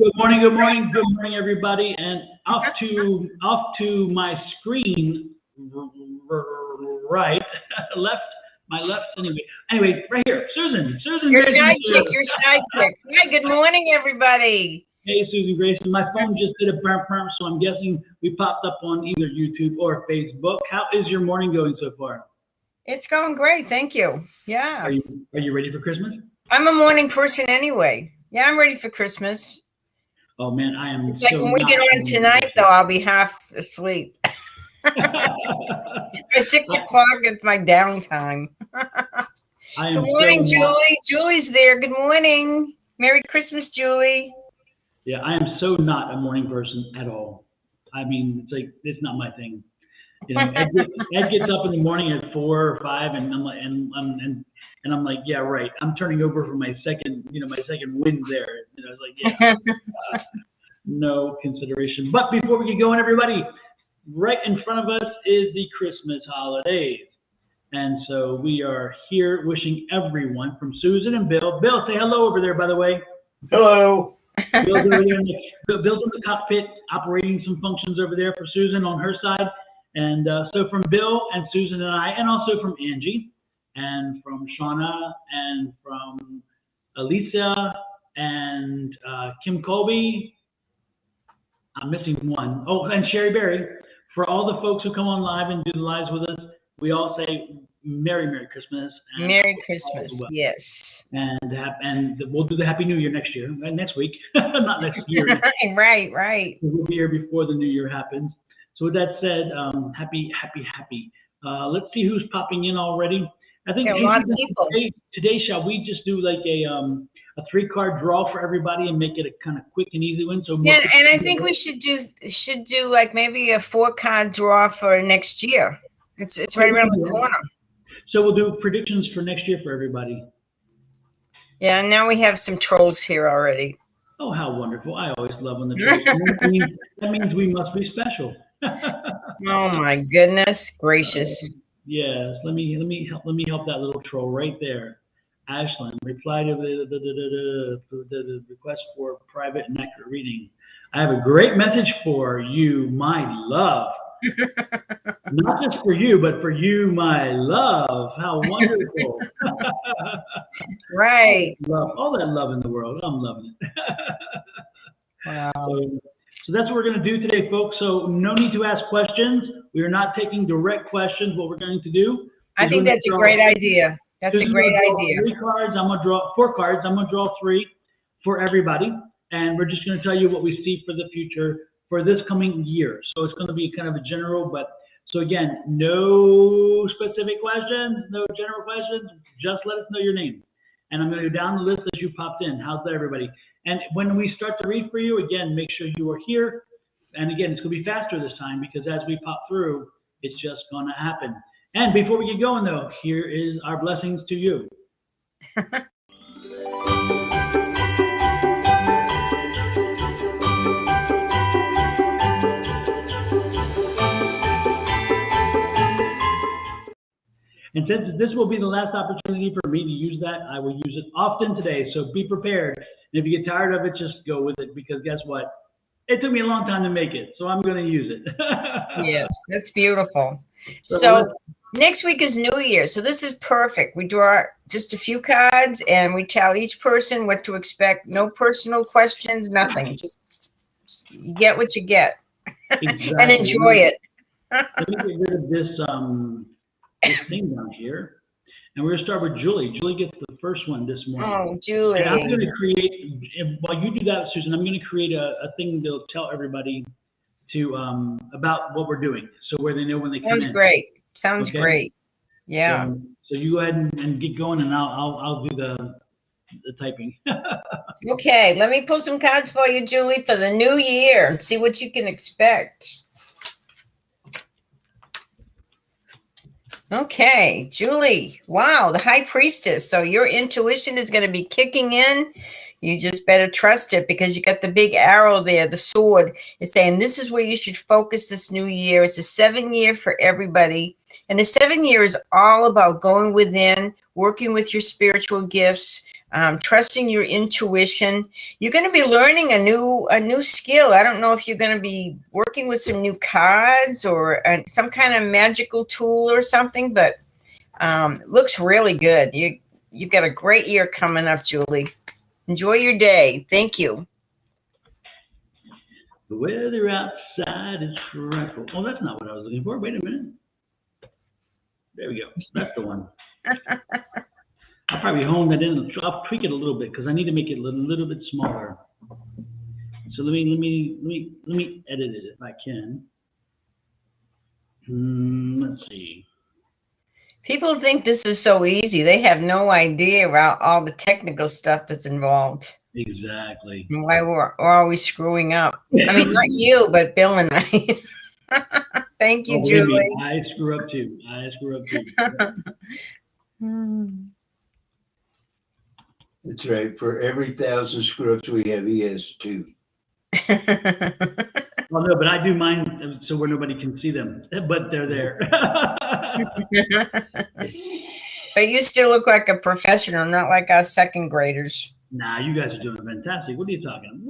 good morning, everybody, and off to my screen, right, left, my left. Anyway, right here, Susan, Your sidekick. Hi, good morning, everybody. Hey, Susan Grayson. My phone just did a burn, so I'm guessing we popped up on either YouTube or Facebook. How is your morning going so far? It's going great, thank you. Yeah. Are you ready for Christmas? I'm a morning person anyway. Yeah, I'm ready for Christmas. Oh man, I am. It's like when we get on tonight, though, I'll be half asleep. By 6 o'clock, it's my downtime. Good morning, Julie. Julie's there. Good morning. Merry Christmas, Julie. Yeah, I am so not a morning person at all. I mean, it's not my thing. You know, Ed gets up in the morning at 4 or 5, and I'm like, and I'm like, yeah, right. I'm turning over for my second win there. You know, it's like, yeah, no consideration. But before we get going, everybody, right in front of us is the Christmas holidays. And so we are here wishing everyone, from Susan and Bill. Bill, say hello over there, by the way. Hello. Bill's in the cockpit operating some functions over there for Susan on her side. And so from Bill and Susan and I, and also from Angie, and from Shauna, and from Elisa, and Kim Colby. I'm missing one. Oh, and Sherry Berry. For all the folks who come on live and do the lives with us, we all say Merry Christmas. And Merry Christmas, well. Yes. And we'll do the Happy New Year next year, next week, not next year. Right. We'll be here before the New Year happens. So with that said, happy. Let's see who's popping in already. I think a lot of people. Today, shall we just do like a 3-card draw for everybody and make it a kind of quick and easy win? So yeah, and I think we should do like maybe a 4-card draw for next year. It's right around the corner. So we'll do predictions for next year for everybody. Yeah, and now we have some trolls here already. Oh, how wonderful! I always love when the trolls. That means we must be special. Oh my goodness gracious! Yes, let me help that little troll right there. Ashlyn, reply to the request for private and accurate reading. I have a great message for you, my love. Not just for you, but for you, my love. How wonderful! Right. All that love in the world. I'm loving it. Wow. So that's what we're going to do today, folks. So no need to ask questions. We are not taking direct questions. What we're going to do. I think that's a great idea. That's a great idea. 3 cards. I'm going to draw 4 cards. I'm going to draw 3 for everybody. And we're just going to tell you what we see for the future for this coming year. So it's going to be kind of a general, but so again, no specific questions, no general questions. Just let us know your name. And I'm going to go down the list as you popped in. How's that, everybody? And when we start to read for you, again, make sure you are here. And again, it's going to be faster this time because as we pop through, it's just going to happen. And before we get going, though, here is our blessings to you. And since this will be the last opportunity for me to use that, I will use it often today. So be prepared. And if you get tired of it, just go with it because guess what? It took me a long time to make it, so I'm going to use it. Yes, that's beautiful. So next week is New Year. So this is perfect. We draw just a few cards and we tell each person what to expect. No personal questions, nothing. Just you get what you get. Exactly. And enjoy it. Let me get rid of this thing down here. And we're going to start with Julie. Julie gets the first one this morning. Oh, Julie. And I'm going to create, while you do that, Susan, I'm going to create a thing that'll tell everybody to about what we're doing. So where they know when they come in. Sounds great. Sounds great. Yeah. So you go ahead and get going and I'll do the typing. Okay. Let me pull some cards for you, Julie, for the new year and see what you can expect. Okay, Julie. Wow, the High Priestess. So your intuition is going to be kicking in. You just better trust it because you got the big arrow there, the sword. It's saying this is where you should focus this new year. It's a 7 year for everybody. And the 7 year is all about going within, working with your spiritual gifts, trusting your intuition. You're going to be learning a new skill. I don't know if you're going to be working with some new cards or some kind of magical tool or something, but looks really good. You've got a great year coming up, Julie. Enjoy your day. Thank you. The weather outside is frightful. Oh, that's not what I was looking for. Wait a minute. There we go. That's the one. I'll probably hone that in. I'll tweak it a little bit because I need to make it a little bit smaller. So let me edit it if I can. Let's see. People think this is so easy. They have no idea about all the technical stuff that's involved. Exactly. And why we're always screwing up. I mean, not you, but Bill and I. Thank you, Julie. I screw up too. That's right. For every 1,000 screw-ups we have, he has 2. Well, no, but I do mine so where nobody can see them, but they're there. But you still look like a professional, not like us second graders. Nah, you guys are doing fantastic. What are you talking?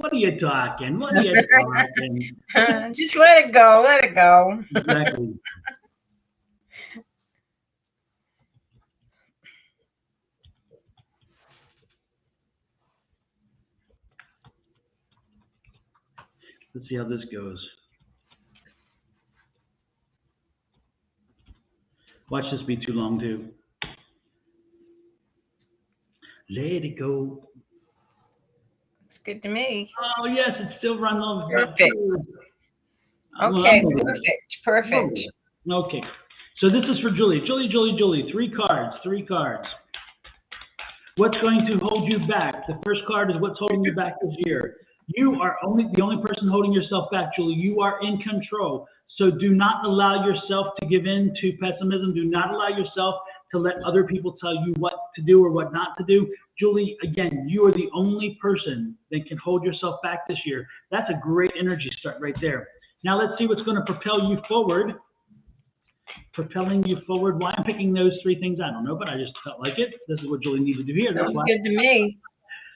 Just let it go. Let it go. Exactly. Let's see how this goes. Watch this be too long too. Let it go. It's good to me. Oh yes, it's still running over. Perfect. Okay, perfect. Okay. So this is for Julie. Julie. 3 cards. What's going to hold you back? The first card is what's holding you back this year. You are the only person holding yourself back, Julie. You are in control. So do not allow yourself to give in to pessimism. Do not allow yourself to let other people tell you what to do or what not to do. Julie, again, you are the only person that can hold yourself back this year. That's a great energy start right there. Now let's see what's going to propel you forward. Propelling you forward. Why I'm picking those 3 things, I don't know, but I just felt like it. This is what Julie needed to do here. That's good to me.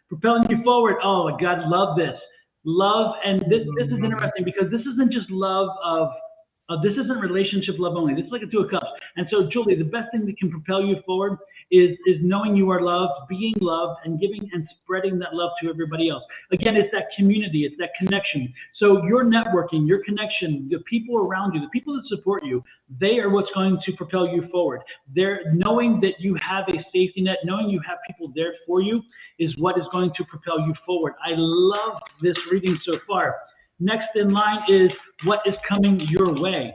Propelling you forward. Oh my God, love this. Love, and this is interesting because this isn't just love of this isn't relationship love only. This is like a 2 of cups. And so, Julie, the best thing that can propel you forward is knowing you are loved, being loved, and giving and spreading that love to everybody else. Again, it's that community, it's that connection. So your networking, your connection, the people around you, the people that support you, they are what's going to propel you forward. They're knowing that you have a safety net, knowing you have people there for you is what is going to propel you forward. I love this reading so far. Next in line is what is coming your way.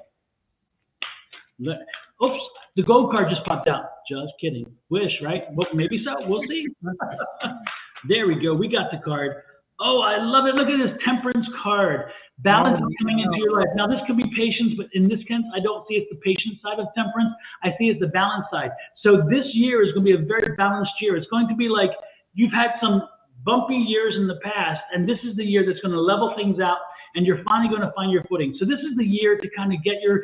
Oops, the gold card just popped out. Just kidding. Wish, right? Well, maybe so. We'll see. There we go. We got the card. Oh, I love it. Look at this temperance card. Balance is coming into your life. Now, this could be patience, but in this sense, I don't see it's the patience side of temperance. I see it's the balance side. So this year is going to be a very balanced year. It's going to be like you've had some bumpy years in the past, and this is the year that's going to level things out, and you're finally going to find your footing. So this is the year to kind of get your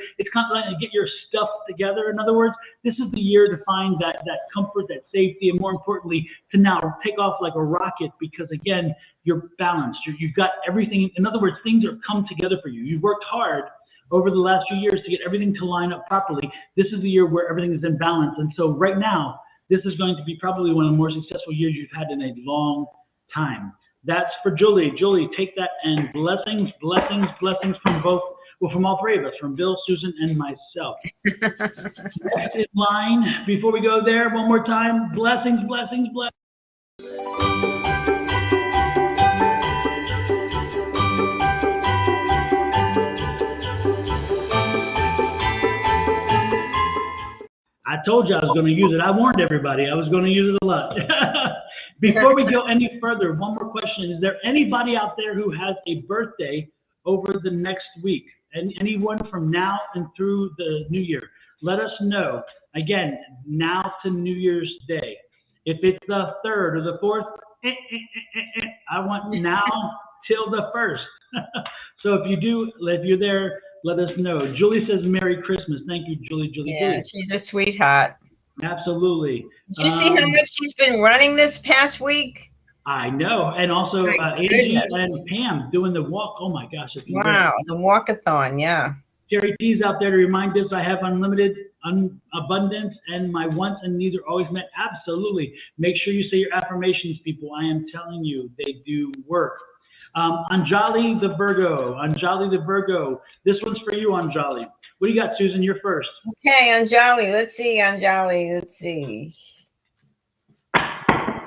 stuff together. In other words, this is the year to find that comfort, that safety, and more importantly, to now take off like a rocket because, again, you're balanced. You've got everything. In other words, things are come together for you. You've worked hard over the last few years to get everything to line up properly. This is the year where everything is in balance. And so right now, this is going to be probably one of the more successful years you've had in a long time. That's for Julie. Julie, take that and blessings from both, well, from all 3 of us, from Bill, Susan, and myself. Next in line, before we go there, one more time, blessings. I told you I was going to use it. I warned everybody I was going to use it a lot. Before we go any further, one more question. Is there anybody out there who has a birthday over the next week? And anyone from now and through the new year? Let us know. Again, now to New Year's Day. If it's the 3rd or the 4th, I want now till the 1st. So if you're there, let us know. Julie says Merry Christmas. Thank you, Julie. Yeah, she's a sweetheart. Absolutely. Did you see how much she's been running this past week? I know. And also Angie and Pam doing the walk. Oh my gosh. Wow, the walkathon, yeah. Jerry T's out there to remind us I have unlimited abundance and my wants and needs are always met. Absolutely. Make sure you say your affirmations, people. I am telling you, they do work. Anjali the Virgo. This one's for you, Anjali. What do you got, Susan? You're first. Okay, Anjali. Let's see.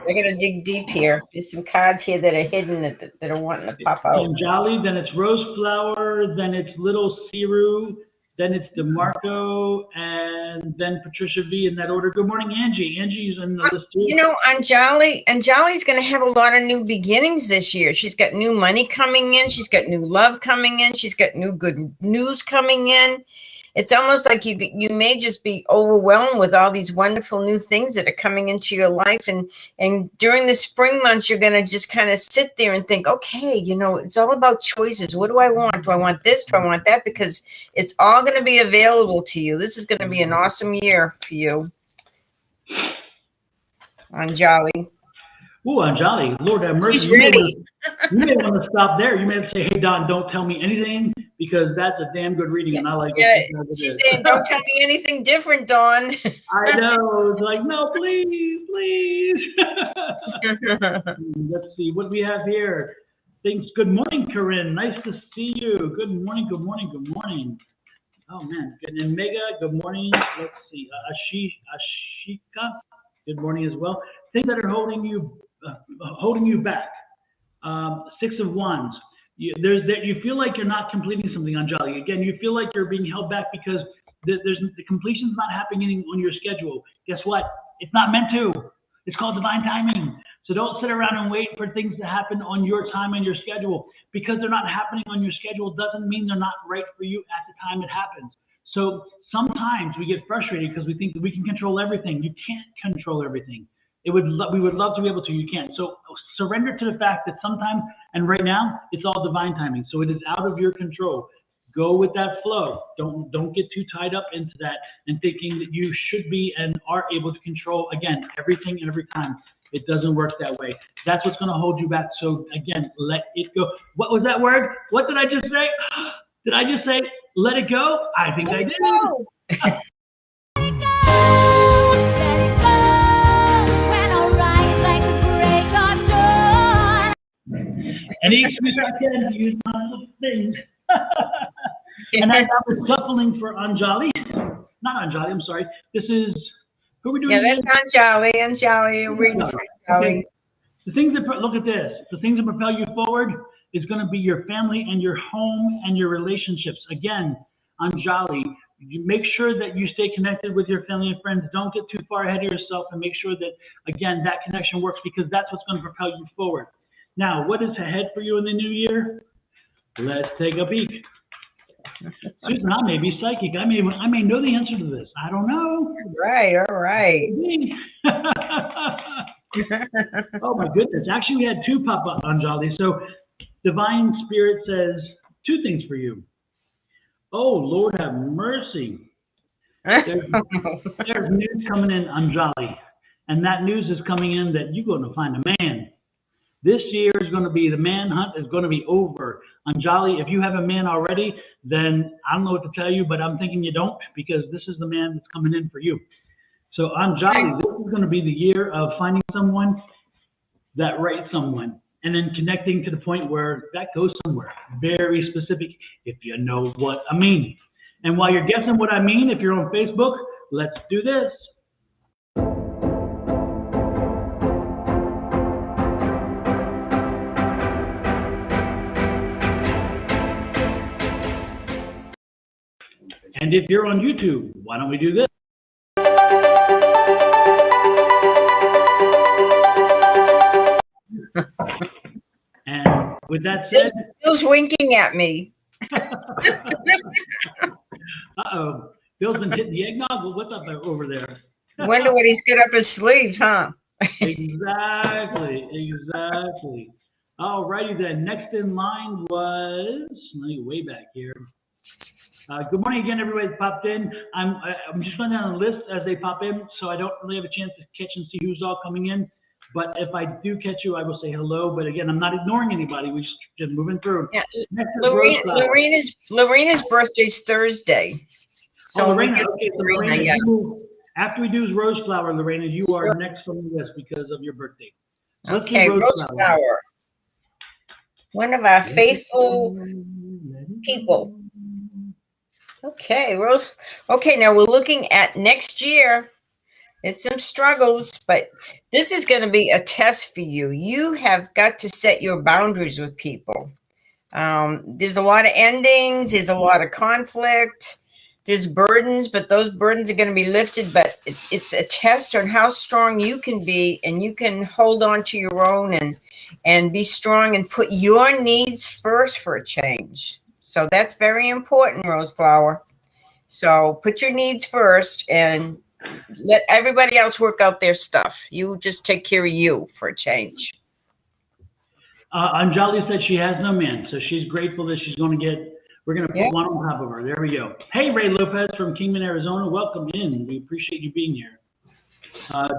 I gotta dig deep here. There's some cards here that are hidden that are wanting to pop out. Anjali, then it's Rose Flower, then it's Little Siru, then it's DeMarco, and then Patricia V in that order. Good morning, Angie. Angie's in the list too. You know, Anjali's going to have a lot of new beginnings this year. She's got new money coming in. She's got new love coming in. She's got new good news coming in. It's almost like you may just be overwhelmed with all these wonderful new things that are coming into your life. And during the spring months, you're going to just kind of sit there and think, okay, you know, it's all about choices. What do I want? Do I want this? Do I want that? Because it's all going to be available to you. This is going to be an awesome year for you. Anjali. Ooh, Anjali, Lord have mercy. She's ready. You may want to stop there. You may have to say, hey, Don, don't tell me anything, because that's a damn good reading, and I like it. Yeah, she's saying, don't tell me anything different, Dawn. I know. It's like, no, please. Let's see what we have here. Thanks. Good morning, Corinne. Nice to see you. Good morning. Oh, man. And Mega, good morning. Let's see. Ashika, good morning as well. Things that are holding you back. 6 of Wands. You feel like you're not completing something, Anjali. Again, you feel like you're being held back because the completion's not happening on your schedule. Guess what? It's not meant to. It's called divine timing. So don't sit around and wait for things to happen on your time and your schedule. Because they're not happening on your schedule doesn't mean they're not right for you at the time it happens. So sometimes we get frustrated because we think that we can control everything. You can't control everything. We would love to be able to. You can't. So surrender to the fact that sometimes, and right now, it's all divine timing. So it is out of your control. Go with that flow. Don't get too tied up into that and thinking that you should be and are able to control, again, everything and every time. It doesn't work that way. That's what's going to hold you back. So again, let it go. What was that word? What did I just say? Did I just say, let it go? I think I did. Any excuse I can to use my things. And I was shuffling for Anjali. Not Anjali, I'm sorry. This is, who are we doing? Yeah, that's Anjali. Anjali, reading for Anjali. Okay. The things that, look at this. The things that propel you forward is going to be your family and your home and your relationships. Again, Anjali, you make sure that you stay connected with your family and friends. Don't get too far ahead of yourself, and make sure that, again, that connection works, because that's what's going to propel you forward. Now, what is ahead for you in the new year? Let's take a peek. Susan, I may be psychic. I may know the answer to this. I don't know. Right, all right. Oh my goodness. Actually, we had 2 pop up, Anjali. So Divine Spirit says 2 things for you. Oh, Lord have mercy. There's news coming in, Anjali. And that news is coming in that you're going to find a man. This year is going to be, the man hunt is going to be over. Anjali, if you have a man already, then I don't know what to tell you, but I'm thinking you don't, because this is the man that's coming in for you. So Anjali, this is going to be the year of finding someone, that right someone, and then connecting to the point where that goes somewhere very specific, if you know what I mean. And while you're guessing what I mean, if you're on Facebook, let's do this. And if you're on YouTube, why don't we do this? And with that said, Bill's winking at me. Uh-oh, Bill's been hitting the eggnog. Well, what's up over there? Wonder what he's got up his sleeve, huh? Exactly. All righty then. Next in line was, let me way back here. Good morning again, everybody that popped in. I'm just going down the list as they pop in, so I don't really have a chance to catch and see who's all coming in. But if I do catch you, I will say hello. But again, I'm not ignoring anybody. We're just moving through. Yeah, Lorena's birthday's Thursday. So Lorena, okay, so Lorena, Lorena, yeah. after we do Rose Flower, Lorena, you are next on the list because of your birthday. Okay, Rose Flower. One of our faithful people. Okay, Rose. Okay, now we're looking at next year. It's some struggles, but this is going to be a test for you. You have got to set your boundaries with people. There's a lot of endings. There's a lot of conflict. There's burdens, but those burdens are going to be lifted. But it's a test on how strong you can be, and you can hold on to your own and be strong and put your needs first for a change. So that's very important, Rose Flower. So put your needs first and let everybody else work out their stuff. You just take care of you for a change. Anjali said she has no man, so she's grateful that we're going to put one on top of her. There we go. Hey, Ray Lopez from Kingman, Arizona. Welcome in. We appreciate you being here.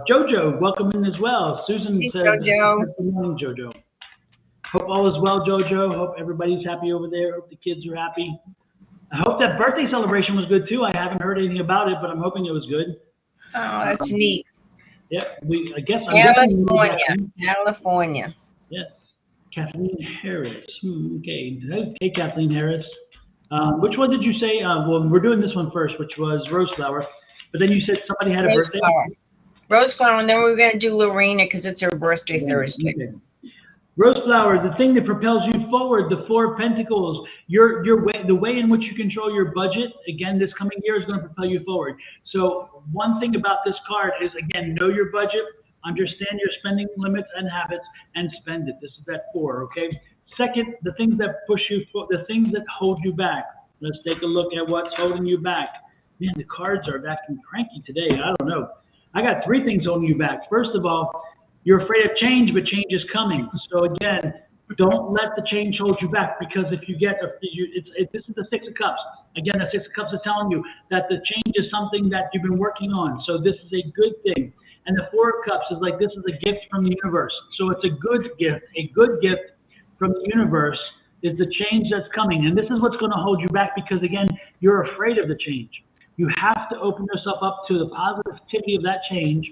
Jojo, welcome in as well. Susan says, Jojo. Good morning, Jojo. Hope all is well, Jojo. Hope everybody's happy over there. Hope the kids are happy. I hope that birthday celebration was good too. I haven't heard anything about it, but I'm hoping it was good. Oh, that's neat. Yep. I guess. California. Yes. Kathleen Harris. Okay. Hey, Kathleen Harris. Which one did you say? Well, we're doing this one first, which was Rose Flower. But then you said somebody had a birthday. Rose Flower, and then we're going to do Lorena because it's her birthday Thursday. Okay. Rose Flower, the thing that propels you forward, the Four of Pentacles, the way in which you control your budget, again, this coming year is going to propel you forward. So one thing about this card is, again, know your budget, understand your spending limits and habits, and spend it. This is that 4, okay? Second, the things that push you, the things that hold you back. Let's take a look at what's holding you back. Man, the cards are acting cranky today. I don't know. I got 3 things holding you back. First of all, you're afraid of change, but change is coming. So again, don't let the change hold you back, because if you get, this is the 6 of Cups. Again, the 6 of Cups is telling you that the change is something that you've been working on. So this is a good thing. And the 4 of Cups is like, this is a gift from the universe. So it's a good gift. A good gift from the universe is the change that's coming. And this is what's going to hold you back, because again, you're afraid of the change. You have to open yourself up to the positivity of that change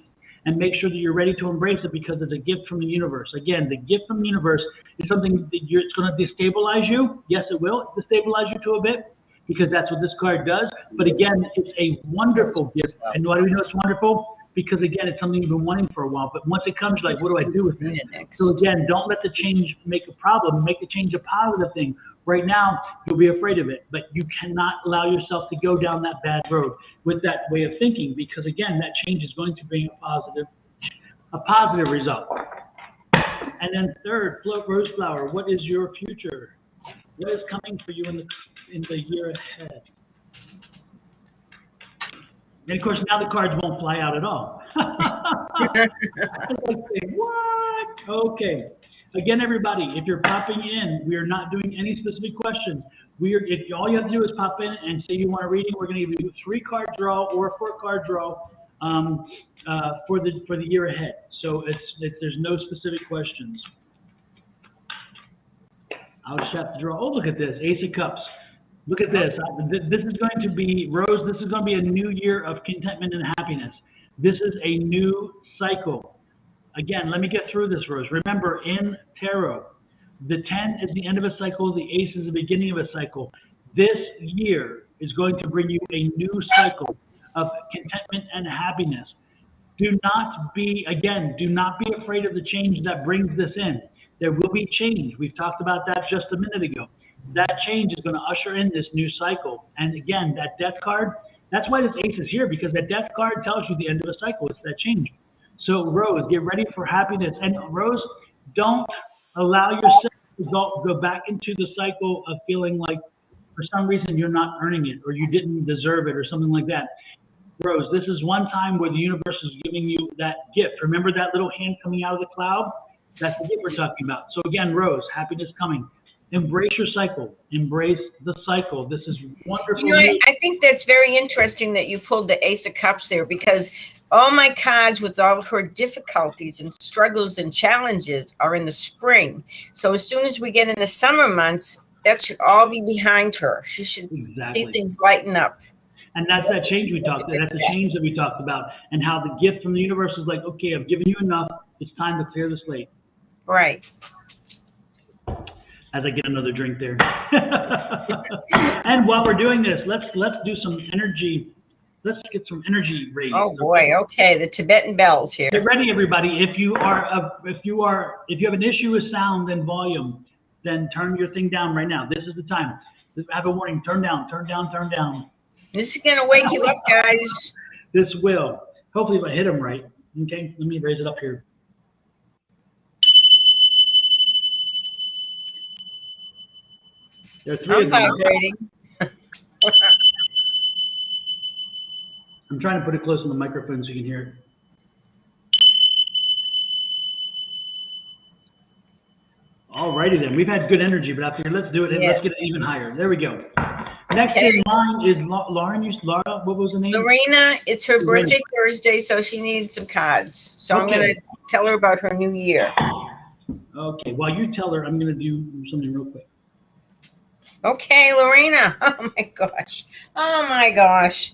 and make sure that you're ready to embrace it, because it's a gift from the universe. Again, the gift from the universe is something that it's going to destabilize you. Yes, it will destabilize you to a bit, because that's what this card does. But again, it's a wonderful gift. And why do we know it's wonderful? Because again, it's something you've been wanting for a while. But once it comes, you're like, what do I do with it? So again, don't let the change make a problem. Make the change a positive thing. Right now, you'll be afraid of it, but you cannot allow yourself to go down that bad road with that way of thinking, because again, that change is going to bring a positive result. And then third, Rose Flower, what is your future? What is coming for you in the year ahead? And of course, now the cards won't fly out at all. What? Okay. Again, everybody, if you're popping in, we are not doing any specific questions. If all you have to do is pop in and say you want a reading, we're going to either do a 3-card draw or a 4-card draw for the year ahead. So there's no specific questions. I'll just have to draw. Oh, look at this, Ace of Cups. Look at this. This is going to be, Rose, this is going to be a new year of contentment and happiness. This is a new cycle. Again, let me get through this, Rose. Remember, in tarot, the 10 is the end of a cycle. The ace is the beginning of a cycle. This year is going to bring you a new cycle of contentment and happiness. Do not be afraid of the change that brings this in. There will be change. We've talked about that just a minute ago. That change is going to usher in this new cycle. And again, that death card, that's why this ace is here, because that death card tells you the end of a cycle. It's that change. So Rose, get ready for happiness. And Rose, don't allow yourself to go back into the cycle of feeling like for some reason you're not earning it, or you didn't deserve it, or something like that. Rose, this is one time where the universe is giving you that gift. Remember that little hand coming out of the cloud? That's the gift we're talking about. So again, Rose, happiness coming. Embrace your cycle. Embrace the cycle. This is wonderful. You know, I think that's very interesting that you pulled the Ace of Cups there, because all my cards with all her difficulties and struggles and challenges are in the spring. So as soon as we get in the summer months, that should all be behind her. She should see things lighten up. And that's that change we talked about. That's the change that we talked about, and how the gift from the universe is like, okay, I've given you enough. It's time to clear the slate. Right. As I get another drink there. And while we're doing this, let's do some energy. Let's get some energy raised. Oh boy. Okay. The Tibetan bells here. Get ready, everybody. If you have an issue with sound and volume, then turn your thing down right now. This is the time. Have a warning. Turn down, turn down, turn down. This is gonna wake you up, guys. This will. Hopefully if I hit them right. Okay, let me raise it up here. There are three of them. Vibrating. I'm trying to put it close on the microphone so you can hear it. All righty then. We've had good energy, but after let's do it. And Let's get it even higher. There we go. Next in line is Lauren. Laura, what was the name? Lorena. It's her birthday Thursday, so she needs some cards. So I'm going to tell her about her new year. Okay. While you tell her, I'm going to do something real quick. Okay, Lorena. Oh my gosh. Oh my gosh.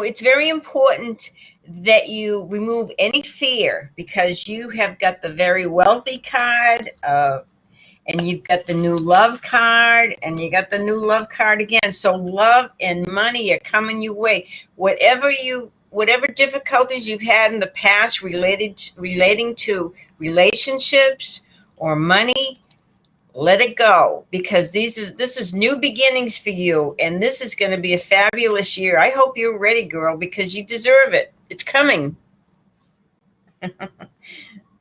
It's very important that you remove any fear, because you have got the very wealthy card, and you've got the new love card, and you got the new love card again. So love and money are coming your way. Whatever difficulties you've had in the past relating to relationships or money, let it go, because this is new beginnings for you, and this is going to be a fabulous year. I hope you're ready, girl, because you deserve it. It's coming.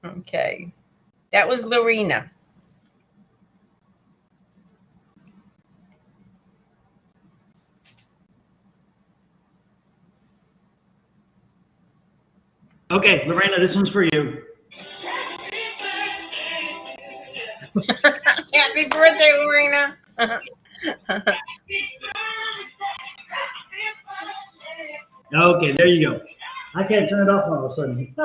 Okay. That was Lorena. Okay, Lorena, this one's for you. Happy birthday, Lorena. Okay, there you go. I can't turn it off all of a sudden. It's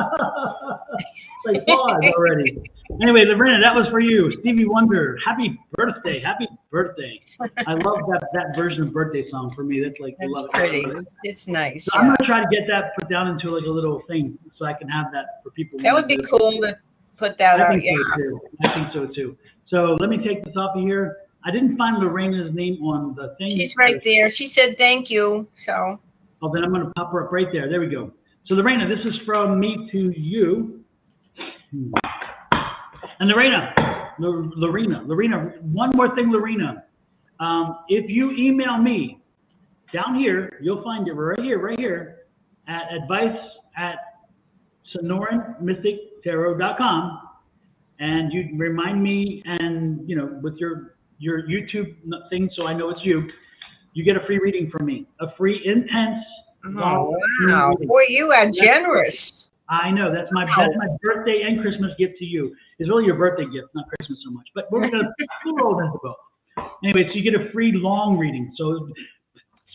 like pause already. Anyway, Lorena, that was for you. Stevie Wonder, happy birthday. Happy birthday. I love that version of birthday song for me. That's like, that's pretty. It's nice. So I'm going to try to get that put down into like a little thing so I can have that for people. That would be cool to put that out. Yeah. I think so too. So let me take this off of here. I didn't find Lorena's name on the thing. She's right there. She said thank you. So. Oh, then I'm going to pop her up right there. There we go. So Lorena, this is from me to you. And Lorena, one more thing, Lorena. If you email me down here, you'll find it right here at advice@sonoranmystictarot.com. And you remind me, and with your YouTube thing, so I know it's you. You get a free reading from me, a free intense. Oh, wow. Boy, you are generous. I know. That's my birthday and Christmas gift to you. It's really your birthday gift, not Christmas so much. But we're going to roll into both. Anyway, so you get a free long reading. So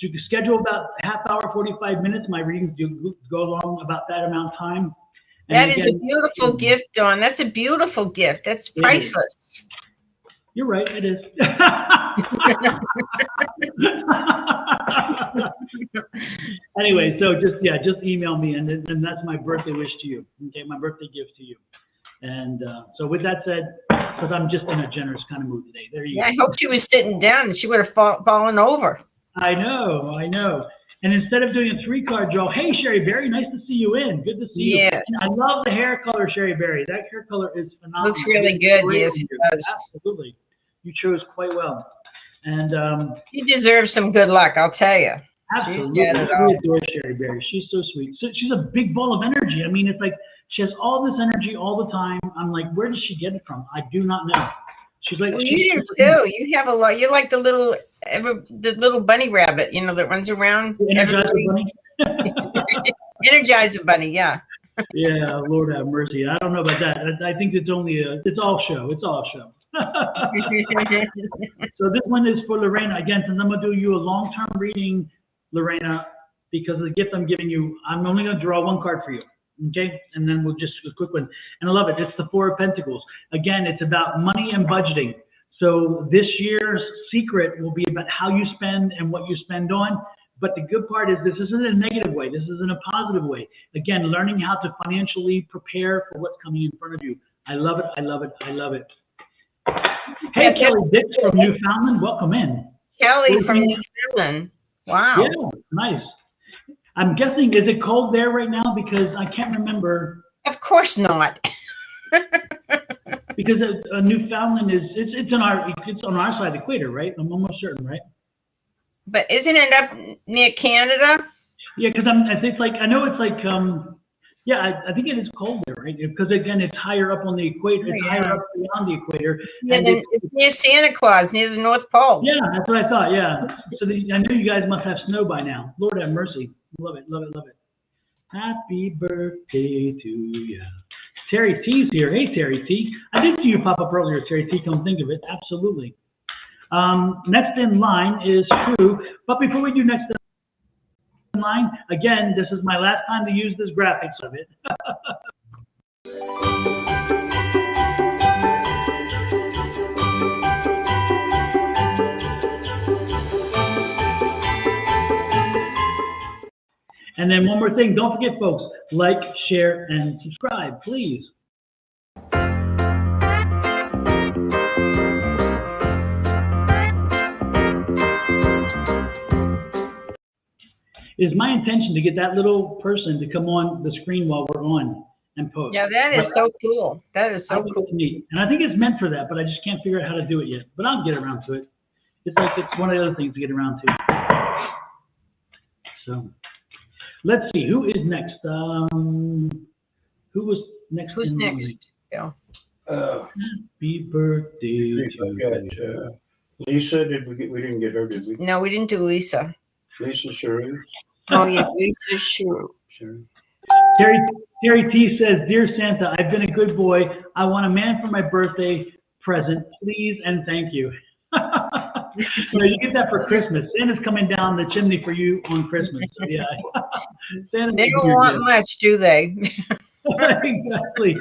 you can schedule about half hour, 45 minutes. My readings do go along about that amount of time. And that is a beautiful gift, Dawn. That's a beautiful gift. That's priceless. You're right. It is. Anyway, so just email me, and that's my birthday wish to you. Okay, my birthday gift to you. And so with that said, because I'm just in a generous kind of mood today. There you go. I hope she was sitting down and she would have fallen over. I know. And instead of doing a 3-card draw, hey, Sherry Berry, nice to see you in. Good to see you. Yes. I love the hair color, Sherry Berry. That hair color is phenomenal. Looks really good. Yes, it does. Absolutely. You chose quite well. And she deserves some good luck, I'll tell you. Absolutely. I adore Sherry Berry. She's so sweet. So she's a big ball of energy. I mean, it's like she has all this energy all the time. I'm like, where does she get it from? I do not know. She's like, well, you do too. You have a lot. You're like the little bunny rabbit, that runs around. The Energizer Bunny. Energizer Bunny, yeah. Yeah, Lord have mercy. I don't know about that. I think it's only it's all show. It's all show. So this one is for Lorena. Again, since I'm going to do you a long-term reading, Lorena, because of the gift I'm giving you, I'm only going to draw one card for you. Okay? And then we'll just a quick one. And I love it. It's the Four of Pentacles. Again, it's about money and budgeting. So this year's secret will be about how you spend and what you spend on. But the good part is this isn't a negative way. This is in a positive way. Again, learning how to financially prepare for what's coming in front of you. I love it. I love it. I love it. Hey, Kelly Dix from Newfoundland. Welcome in. Kelly from Newfoundland. Wow. Yeah, nice. I'm guessing, is it cold there right now? Because I can't remember. Of course not. Because Newfoundland is it's on our side of the equator, right? I'm almost certain, right? But isn't it up near Canada? Yeah, because I know it's like yeah, I think it is cold there, right? Because again, it's higher up on the equator. It's higher up beyond the equator. And then it's near Santa Claus, near the North Pole. Yeah, that's what I thought. Yeah. So I know you guys must have snow by now. Lord have mercy. Love it, love it, love it. Happy birthday to you. Terry T's here. Hey, Terry T. I did see you pop up earlier, Terry T. Come think of it. Absolutely. Next in line is True. But before we do next in line, again, this is my last time to use this graphics of it. And then one more thing, don't forget, folks, like, share, and subscribe, please. It is my intention to get that little person to come on the screen while we're on and post. Yeah, that is so cool. That is so cool. Neat. And I think it's meant for that, but I just can't figure out how to do it yet. But I'll get around to it. It's one of the other things to get around to. So let's see, who is next? Who was next? Who's next? Yeah. Happy birthday to Lisa, we didn't get her, did we? No, we didn't do Lisa. Lisa Sherry? Oh, yeah, Lisa, sure. Terry T says, Dear Santa, I've been a good boy. I want a man for my birthday present, please and thank you. You get that for Christmas. Santa's coming down the chimney for you on Christmas. So yeah. Santa, they don't want much, do they? Exactly.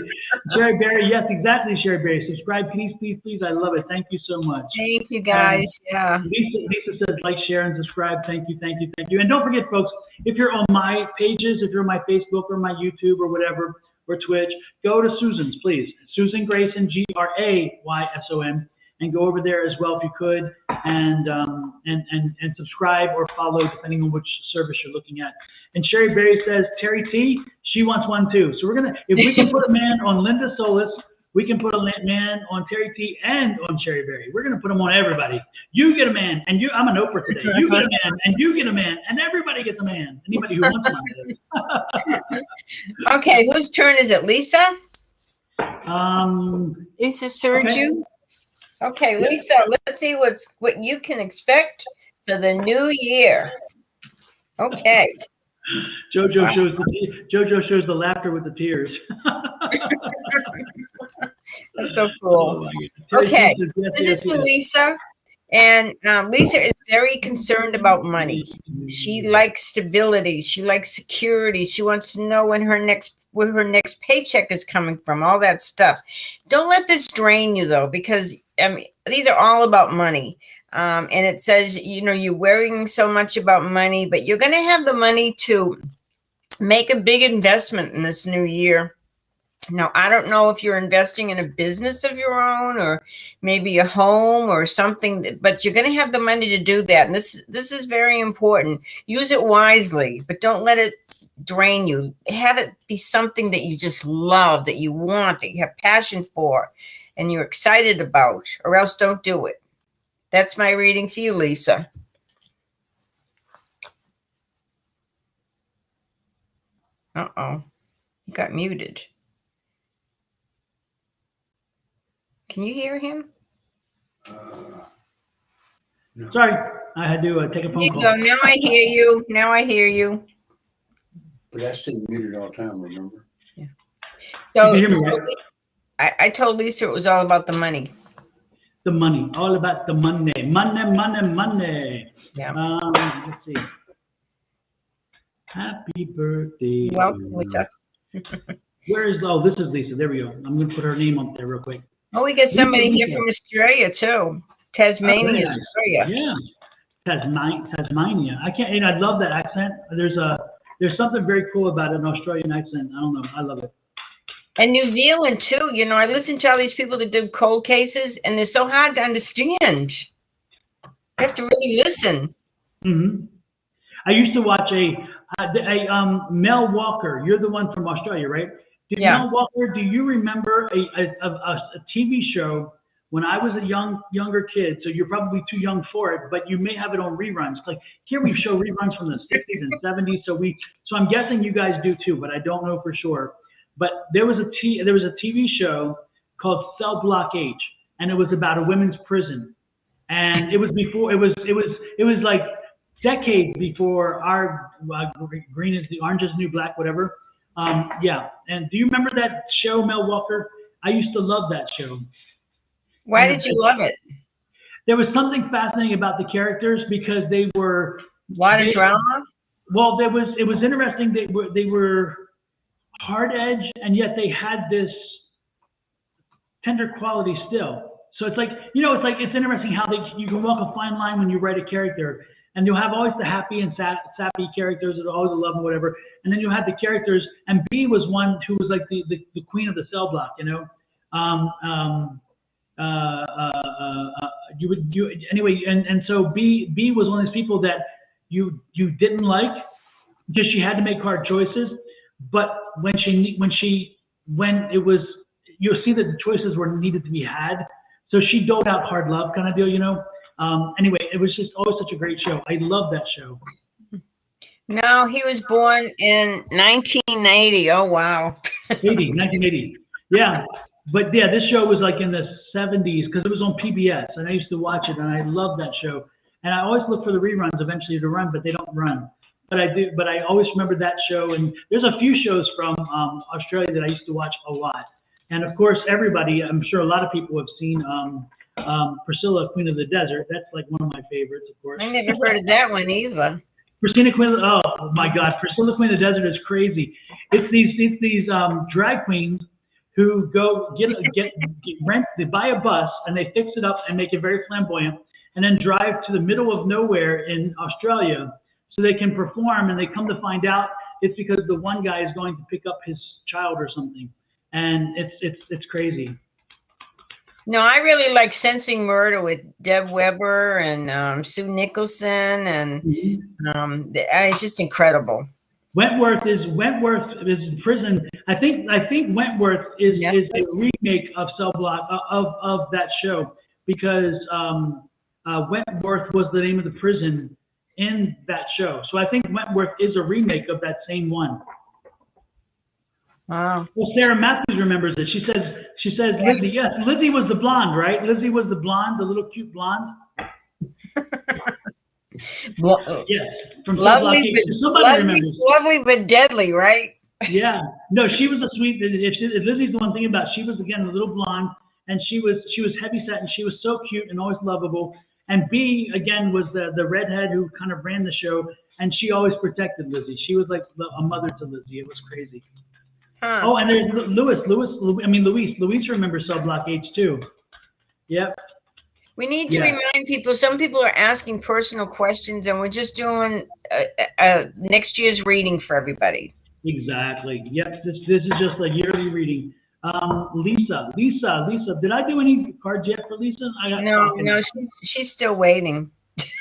Sherry Berry, yes, exactly, Sherry Berry. Subscribe, please, please, please. I love it. Thank you so much. Thank you, guys. Yeah. Lisa says, like, share, and subscribe. Thank you, thank you, thank you. And don't forget, folks, if you're on my pages, if you're on my Facebook or my YouTube or whatever, or Twitch, go to Susan's, please. Susan Grayson, Grayson, and go over there as well if you could, and subscribe or follow depending on which service you're looking at. And Sherry Berry says, Terry T, she wants one too. So we're gonna, if we can put a man on Linda Solis, we can put a man on Terry T and on Sherry Berry. We're gonna put them on everybody. You get a man, and I'm an Oprah today. You get a man, and you get a man, and everybody gets a man. Anybody who wants one. Okay, whose turn is it? Lisa? Lisa Sergiu? Okay, Lisa, let's see what you can expect for the new year. Okay. JoJo shows the laughter with the tears. That's so cool. Okay, this is for Lisa. And Lisa is very concerned about money. She likes stability. She likes security. She wants to know where her next paycheck is coming from, all that stuff. Don't let this drain you, though, because these are all about money. And it says, you're worrying so much about money, but you're going to have the money to make a big investment in this new year. Now, I don't know if you're investing in a business of your own or maybe a home or something, but you're going to have the money to do that. And this is very important. Use it wisely, but don't let it drain you. Have it be something that you just love, that you want, that you have passion for, and you're excited about, or else don't do it. That's my reading for you, Lisa. Uh-oh. You got muted. Can you hear him? No. Sorry, I had to take a phone call. Go. Now I hear you. But I stay muted all the time, remember? So, You can hear me, right? I told Lisa it was all about the money. The money, all about the money. Money. Yeah. Let's see. Happy birthday. Welcome, Lisa. Where is, oh, this is Lisa. There we go. I'm going to put her name up there real quick. Oh, we got somebody Lisa. here from Australia too. Tasmania, nice. Australia. Yeah. Tasmania. I can't, and I love that accent. There's something very cool about an Australian accent. I don't know. I love it. And New Zealand too. You know, I listen to all these people that do cold cases, and they're so hard to understand. You have to really listen. Mm-hmm. I used to watch Mel Walker. You're the one from Australia, right? Mel Walker, do you remember a TV show when I was a younger kid? So you're probably too young for it, but you may have it on reruns. Like here we show reruns from the 60s and 70s. So I'm guessing you guys do too, but I don't know for sure. But there was a TV show called Cell Block H, and it was about a women's prison. And it was before, it was like decades before our green is the orange is the new black, whatever. Yeah. And do you remember that show, Mel Walker? I used to love that show. Why did you love it? There was something fascinating about the characters because they were a lot of drama. Well, it was interesting. They were hard edge, and yet they had this tender quality still. So it's like, it's interesting how you can walk a fine line when you write a character, and you'll have always the happy and sappy characters that are always love and whatever, and then you'll have the characters. And B was one who was like the queen of the cell block, anyway, and so B was one of those people that you didn't like because she had to make hard choices, but when it was, you'll see that the choices were needed to be had. So she doled out hard love kind of deal, Anyway, it was just always such a great show. I love that show. No, he was born in 1980. Oh, wow. 1980. Yeah. But yeah, this show was like in the 70s because it was on PBS, and I used to watch it, and I loved that show. And I always look for the reruns eventually to run, but they don't run. But I do. But I always remember that show. And there's a few shows from Australia that I used to watch a lot. And of course, everybody, I'm sure a lot of people have seen Priscilla, Queen of the Desert. That's like one of my favorites, of course. I never heard of that one either. Priscilla, oh my God, Priscilla, Queen of the Desert is crazy. It's these drag queens who go rent, they buy a bus and they fix it up and make it very flamboyant, and then drive to the middle of nowhere in Australia so they can perform. And they come to find out it's because the one guy is going to pick up his child or something. And it's crazy. No, I really like Sensing Murder with Deb Weber and Sue Nicholson, and it's just incredible. Wentworth is prison. I think Wentworth is a remake of Cell Block of that show, because Wentworth was the name of the prison in that show. So I think Wentworth is a remake of that same one. Wow. Well, Sarah Matthews remembers it. She says Lizzie. Yes, Lizzie was the blonde, right? Lizzie was the blonde, the little cute blonde. Yes, from lovely, lovely but deadly, right? Yeah. No, she was a sweet. If Lizzie's the one thing about, she was again the little blonde, and she was heavy set, and she was so cute and always lovable. And B again was the redhead who kind of ran the show, and she always protected Lizzie. She was like a mother to Lizzie. It was crazy. Huh. Oh, and there's Luis remembers Cell Block H too. Yep. We need to remind people, some people are asking personal questions, and we're just doing next year's reading for everybody. Exactly. Yep. This is just a yearly reading. Lisa, did I do any cards yet for Lisa? No, she's still waiting.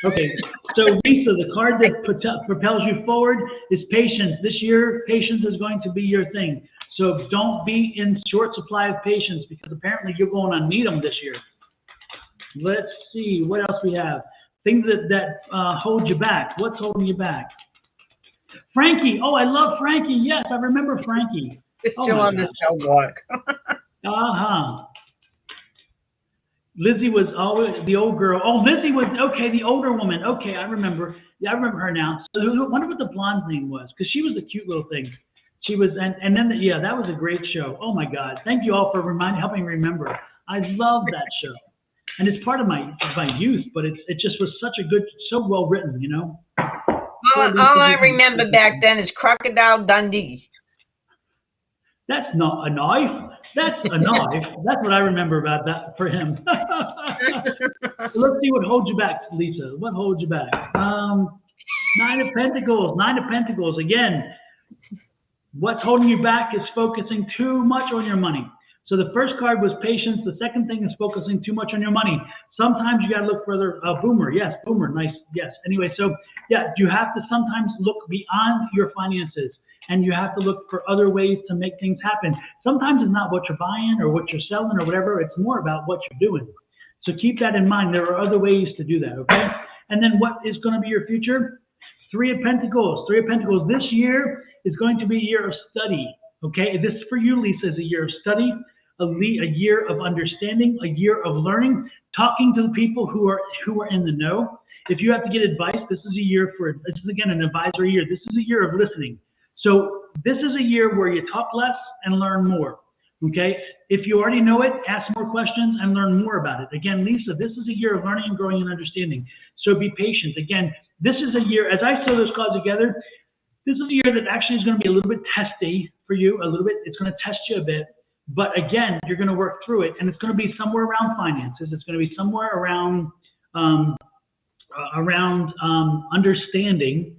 Okay. So Lisa, the card that propels you forward is patience. This year, patience is going to be your thing. So don't be in short supply of patience, because apparently you're going to need them this year. Let's see what else we have. Things that hold you back. What's holding you back? Frankie. Oh, I love Frankie. Yes, I remember Frankie. It's still on the cell block. Lizzie was always the old girl. Oh, Lizzie was, okay, the older woman. Okay, I remember. Yeah, I remember her now. So I wonder what the blonde's name was, because she was a cute little thing. She was, and then, yeah, that was a great show. Oh my God. Thank you all for helping me remember. I love that show. And it's part of my youth, but it just was such a good, so well written, you know? All I remember back then is Crocodile Dundee. That's not a knife. That's a knife. That's what I remember about that for him. Let's see what holds you back, Lisa. What holds you back? Nine of Pentacles. Nine of Pentacles. Again, what's holding you back is focusing too much on your money. So the first card was patience. The second thing is focusing too much on your money. Sometimes you got to look further. Boomer. Yes, Boomer. Nice. Yes. Anyway, so yeah, you have to sometimes look beyond your finances. And you have to look for other ways to make things happen. Sometimes it's not what you're buying or what you're selling or whatever. It's more about what you're doing. So keep that in mind. There are other ways to do that, okay? And then what is going to be your future? Three of Pentacles. Three of Pentacles. This year is going to be a year of study, okay? This for you, Lisa, is a year of study, a year of understanding, a year of learning, talking to the people who are in the know. If you have to get advice, this is a year this is, again, an advisory year. This is a year of listening. So this is a year where you talk less and learn more, okay? If you already know it, ask more questions and learn more about it. Again, Lisa, this is a year of learning and growing and understanding. So be patient. Again, this is a year, as I sew those cards together, this is a year that actually is going to be a little bit testy for you, a little bit. It's going to test you a bit. But again, you're going to work through it, and it's going to be somewhere around finances. It's going to be somewhere around understanding.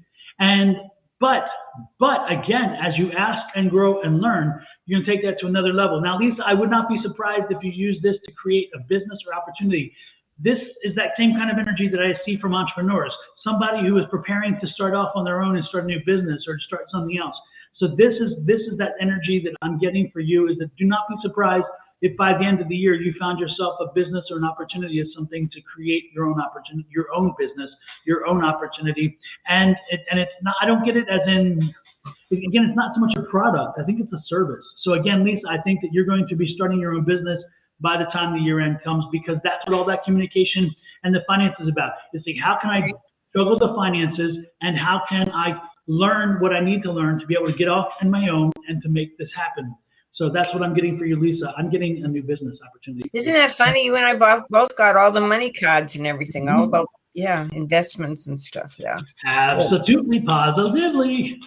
But again, as you ask and grow and learn, you're going to take that to another level. Now, Lisa, I would not be surprised if you use this to create a business or opportunity. This is that same kind of energy that I see from entrepreneurs. Somebody who is preparing to start off on their own and start a new business or to start something else. So this is that energy that I'm getting for you, is that do not be surprised if by the end of the year you found yourself a business or an opportunity as something to create your own opportunity, your own business, your own opportunity. And it's not, I don't get it as in, again, it's not so much a product. I think it's a service. So again, Lisa, I think that you're going to be starting your own business by the time the year end comes, because that's what all that communication and the finances is about. It's like, how can I juggle the finances and how can I learn what I need to learn to be able to get off on my own and to make this happen. So that's what I'm getting for you, Lisa. I'm getting a new business opportunity. Isn't that funny? You and I both got all the money cards and everything, all about, yeah, investments and stuff. Yeah. Absolutely, positively.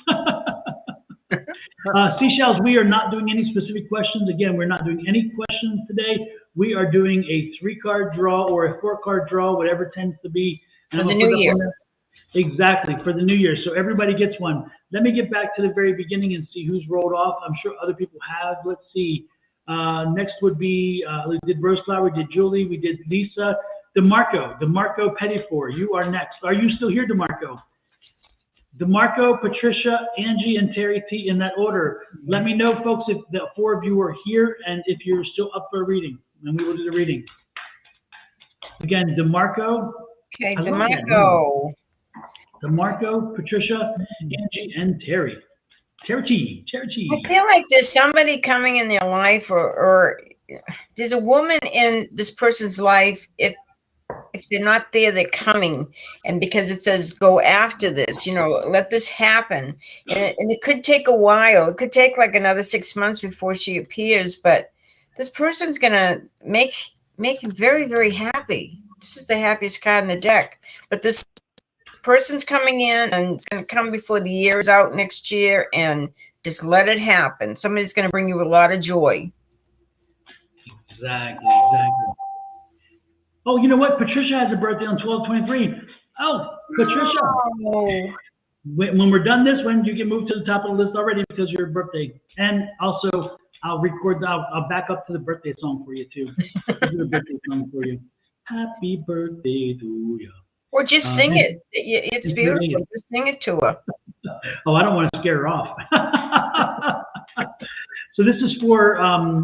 Seashells, we are not doing any specific questions. Again, we're not doing any questions today. We are doing a 3-card draw or a 4-card draw, whatever tends to be. For the new year. Exactly, for the new year. So everybody gets one. Let me get back to the very beginning and see who's rolled off. I'm sure other people have. Let's see. Next would be, we did Roseflower, we did Julie, we did Lisa. DeMarco Pettifor, you are next. Are you still here, DeMarco? DeMarco, Patricia, Angie, and Terry T in that order. Let me know, folks, if the 4 of you are here and if you're still up for a reading, and we will do the reading. Again, DeMarco. Okay, DeMarco. DeMarco, Patricia, Angie, and Terry. Terry T. I feel like there's somebody coming in their life, or there's a woman in this person's life. If they're not there, they're coming. And because it says go after this, let this happen. And it could take a while. It could take like another 6 months before she appears. But this person's going to make you very, very happy. This is the happiest card in the deck. But this person's coming in, and it's going to come before the year is out next year, and just let it happen. Somebody's going to bring you a lot of joy. Exactly. Oh, you know what? Patricia has a birthday on 12/23. Oh, Patricia. Oh. When we're done this, when you get moved to the top of the list already because of your birthday. And also, I'll back up to the birthday song for you, too. This is a birthday song for you. Happy birthday to you. Or just sing it. It's beautiful. Just sing it to her. Oh, I don't want to scare her off. So this is for,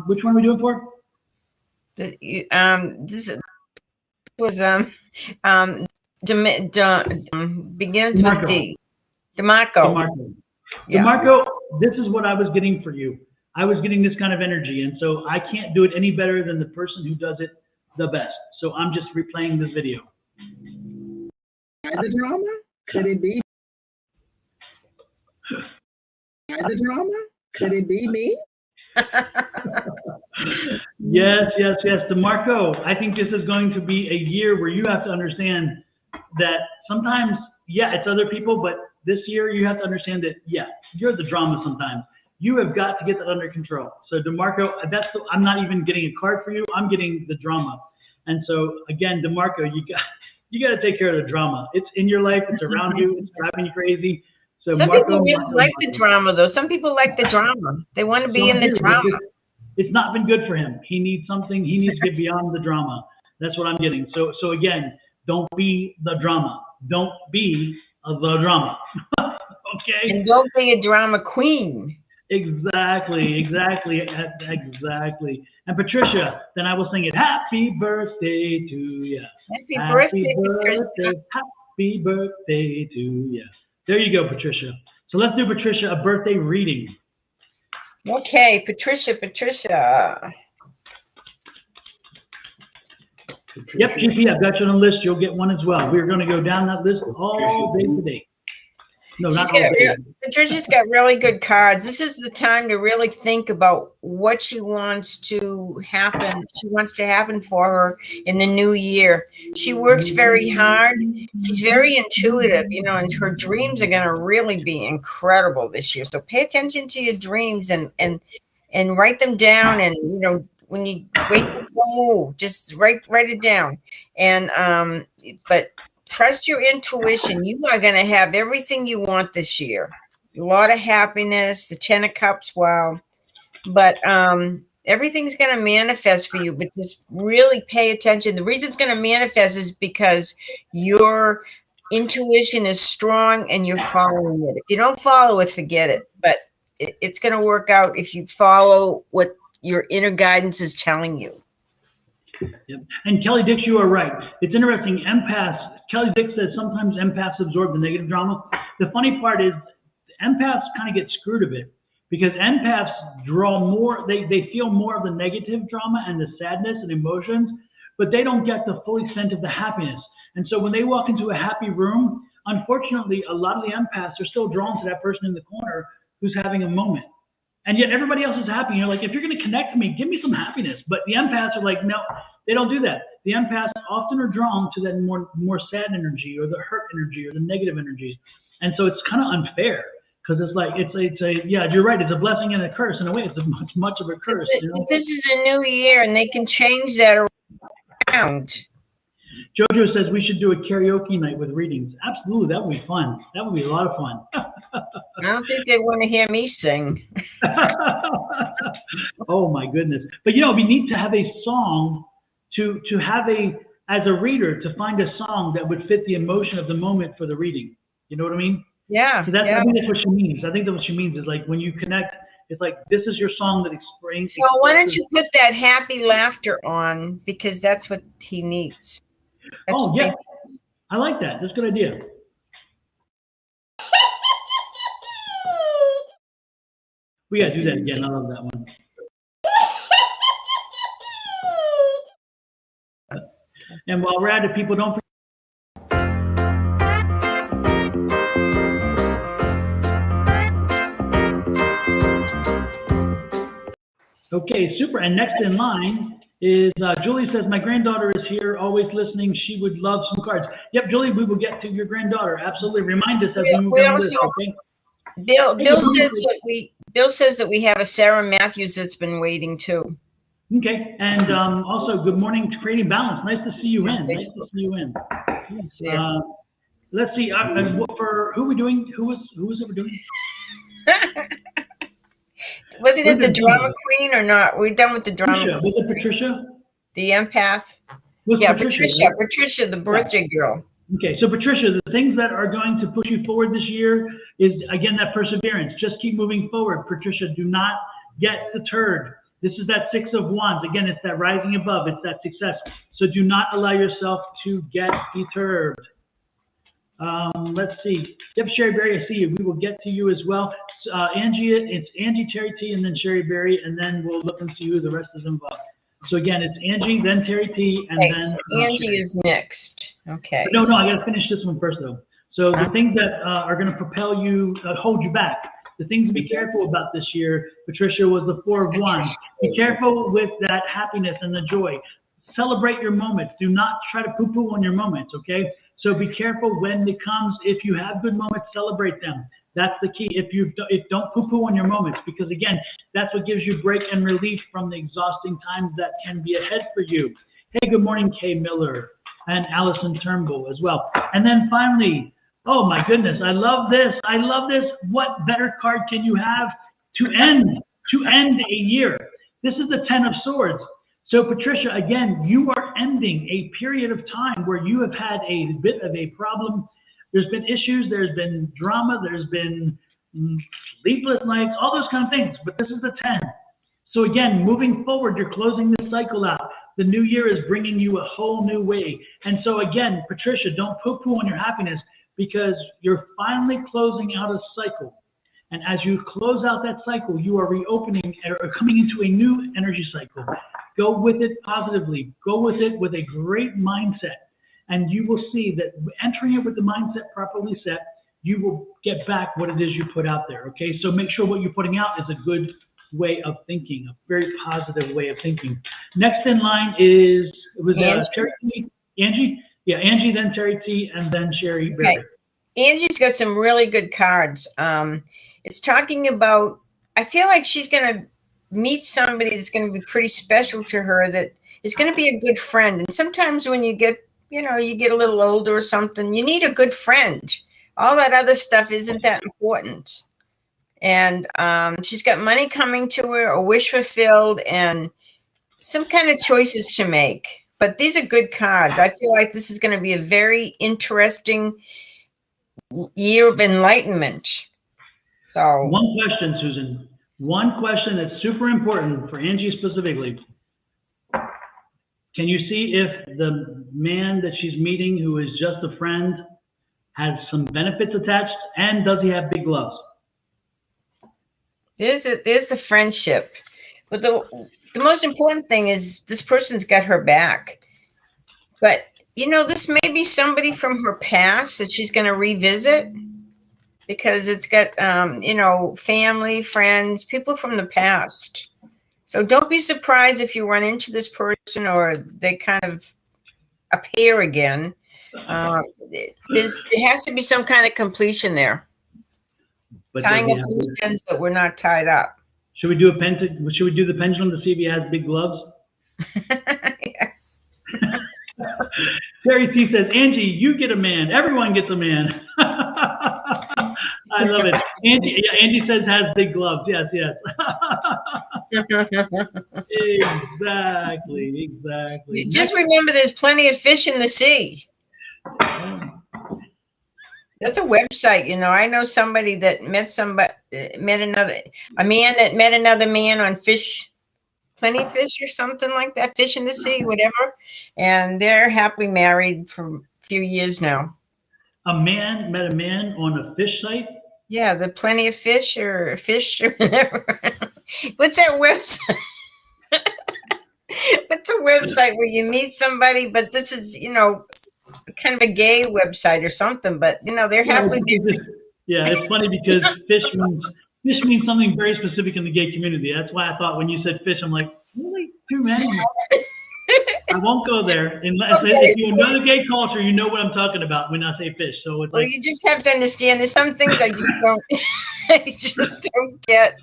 which one are we doing for? This was begins with D. DeMarco. Yeah. DeMarco, this is what I was getting for you. I was getting this kind of energy, and so I can't do it any better than the person who does it the best. So I'm just replaying this video. The drama? Could it be? The drama? Could it be me? Yes, yes, yes. DeMarco, I think this is going to be a year where you have to understand that sometimes, yeah, it's other people, but this year you have to understand that, yeah, you're the drama sometimes. You have got to get that under control. So DeMarco, I'm not even getting a card for you. I'm getting the drama. And so again, DeMarco, you got to take care of the drama. It's in your life. It's around you. It's driving you crazy. So Some people really like the drama, though. Some people like the drama. They want to be in the drama. It's not been good for him. He needs something. He needs to get beyond the drama. That's what I'm getting. So again, don't be the drama. Don't be the drama. Okay? And don't be a drama queen. Exactly. And Patricia, then I will sing it. Happy birthday to you. Happy birthday, Patricia. Happy birthday to you. There you go, Patricia. So let's do, Patricia, a birthday reading. Okay, Patricia. Yep, GP, I've got you on the list. You'll get one as well. We're going to go down that list all day today. No, not all day. Patricia's got really good cards. This is the time to really think about what she wants to happen. She wants to happen for her in the new year. She works very hard. She's very intuitive, and her dreams are going to really be incredible this year. So pay attention to your dreams and write them down. And, when you wait, don't move. Just write it down. And but trust your intuition. You are going to have everything you want this year. A lot of happiness, the 10 of Cups, wow. But everything's going to manifest for you, but just really pay attention. The reason it's going to manifest is because your intuition is strong and you're following it. If you don't follow it, forget it. But it's going to work out if you follow what your inner guidance is telling you. Yep. And Kelly Dix, you are right. It's interesting. Empaths, Kelly Dix says sometimes empaths absorb the negative drama. The funny part is empaths kind of get screwed a bit because empaths draw more, they feel more of the negative drama and the sadness and emotions, but they don't get the full extent of the happiness. And so when they walk into a happy room, unfortunately, a lot of the empaths are still drawn to that person in the corner who's having a moment. And yet everybody else is happy. You're like, if you're going to connect with me, give me some happiness. But the empaths are like, no, they don't do that. The empaths often are drawn to that more sad energy or the hurt energy or the negative energies. And so it's kind of unfair because it's like, yeah, you're right. It's a blessing and a curse. In a way, it's much of a curse. This is a new year and they can change that around. Jojo says we should do a karaoke night with readings. Absolutely. That would be fun. That would be a lot of fun. I don't think they want to hear me sing. Oh my goodness. But we need to have a song to have as a reader, to find a song that would fit the emotion of the moment for the reading. You know what I mean? Yeah. So I think that's what she means. I think that's what she means is like when you connect, it's like, this is your song that explains. So why don't you put that happy laughter on because that's what he needs. Yeah. I like that. That's a good idea. We got to do that again. I love that one. And while we're at it, people don't forget. Okay, super. And next in line is Julie says, my granddaughter is here, always listening. She would love some cards. Yep, Julie, we will get to your granddaughter. Absolutely. Remind us as we move on this, okay? Bill says that we have a Sarah Matthews that's been waiting too. Okay, and also good morning to Creating Balance. Nice to see you in. Nice to see you in. Let's see. For who are we doing? Who was it we're doing? Wasn't it the drama queen or not? We're done with the drama. Was it Patricia? The empath. Patricia. Right? Patricia, the birthday girl. Okay, so Patricia, the things that are going to push you forward this year is, again, that perseverance. Just keep moving forward. Patricia, do not get deterred. This is that 6 of Wands. Again, it's that rising above. It's that success. So do not allow yourself to get deterred. Let's see. Yep, Sherry Berry, I see you. We will get to you as well. Angie, it's Angie, Terry T, and then Sherry Berry, and then we'll look and see who the rest is involved. So again, it's Angie, then Terry T, and then so Angie is next. Okay. But no, I got to finish this one first, though. So the things that are going to propel you, hold you back. The thing to be careful about this year, Patricia, was the 4 of Wands. Be careful with that happiness and the joy. Celebrate your moments. Do not try to poo-poo on your moments, okay? So be careful when it comes. If you have good moments, celebrate them. That's the key. If don't poo-poo on your moments, because again, that's what gives you break and relief from the exhausting times that can be ahead for you. Hey, good morning, Kay Miller and Allison Turnbull as well. And then finally, oh my goodness, I love this. I love this. What better card can you have to end a year? This is the 10 of Swords. So Patricia, again, you are ending a period of time where you have had a bit of a problem. There's been issues, there's been drama, there's been sleepless nights, all those kind of things, but this is the 10. So again, moving forward, you're closing this cycle out. The new year is bringing you a whole new way. And so again, Patricia, don't poo-poo on your happiness, because you're finally closing out a cycle. And as you close out that cycle, you are reopening or coming into a new energy cycle. Go with it positively. Go with it with a great mindset. And you will see that entering it with the mindset properly set, you will get back what it is you put out there, okay? So make sure what you're putting out is a good way of thinking, a very positive way of thinking. Next in line is, Terry T. Angie? Yeah, Angie, then Terry T, and then Sherry. Okay. Angie's got some really good cards. It's talking about, I feel like she's going to meet somebody that's going to be pretty special to her, that is going to be a good friend. And sometimes when you get a little older or something, you need a good friend. All that other stuff isn't that important. And she's got money coming to her, a wish fulfilled, and some kind of choices to make. But these are good cards. I feel like this is going to be a very interesting year of enlightenment. So one question, Susan. One question that's super important for Angie specifically. Can you see if the man that she's meeting, who is just a friend, has some benefits attached, and does he have big gloves? There's the friendship. But the most important thing is this person's got her back. But, this may be somebody from her past that she's going to revisit, because it's got, family, friends, people from the past. So don't be surprised if you run into this person or they kind of appear again. There has to be some kind of completion there. But tying up loose ends that were not tied up. Should we do the pendulum to see if he has big gloves? Yeah. Terry T says, Angie, you get a man. Everyone gets a man. I love it. Angie says has big gloves. Yes. Exactly. Just remember, there's plenty of fish in the sea. That's a website, I know somebody that met a man that met another man on Fish, Plenty of Fish or something like that, Fish in the Sea, whatever. And they're happily married for a few years now. A man met a man on a fish site? Yeah, the Plenty of Fish or whatever. What's that website? What's a website where you meet somebody, but this is, kind of a gay website or something, but they're happily married. Yeah, it's funny because fish means something very specific in the gay community. That's why I thought when you said fish, I'm like, really? Too many? I won't go there. Unless if you know the gay culture, you know what I'm talking about when I say fish. So it's you just have to understand. There's some things I just don't. I just don't get.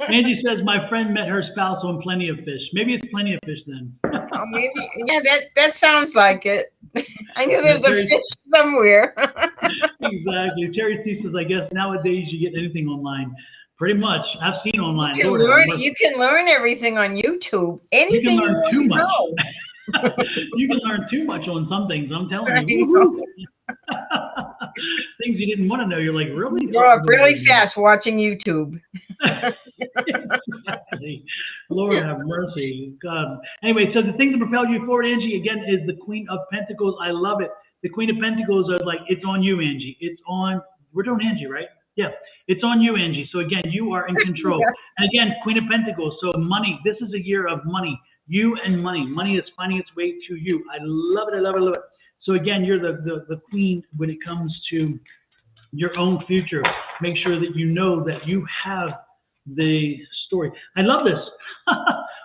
Angie says my friend met her spouse on Plenty of Fish. Maybe it's Plenty of Fish then. Oh, maybe. Yeah, that sounds like it. I knew there's a fish somewhere. Exactly. Terry T says, I guess nowadays you get anything online. Pretty much. I've seen online. You can learn everything on YouTube. Anything you want to know. You can learn too much on some things. I'm telling you. Things you didn't want to know. You're like, really? Grow up really fast watching YouTube. Exactly. Lord have mercy. God. Anyway, so the thing to propel you forward, Angie, again, is the Queen of Pentacles. I love it. The Queen of Pentacles are like, it's on you, Angie. We're doing Angie, right? Yeah. It's on you, Angie. So again, you are in control. Yeah. And again, Queen of Pentacles. So money. This is a year of money. You and money. Money is finding its way to you. I love it. I love it. I love it. So again, you're the queen when it comes to your own future. Make sure that you know that you have the story. I love this.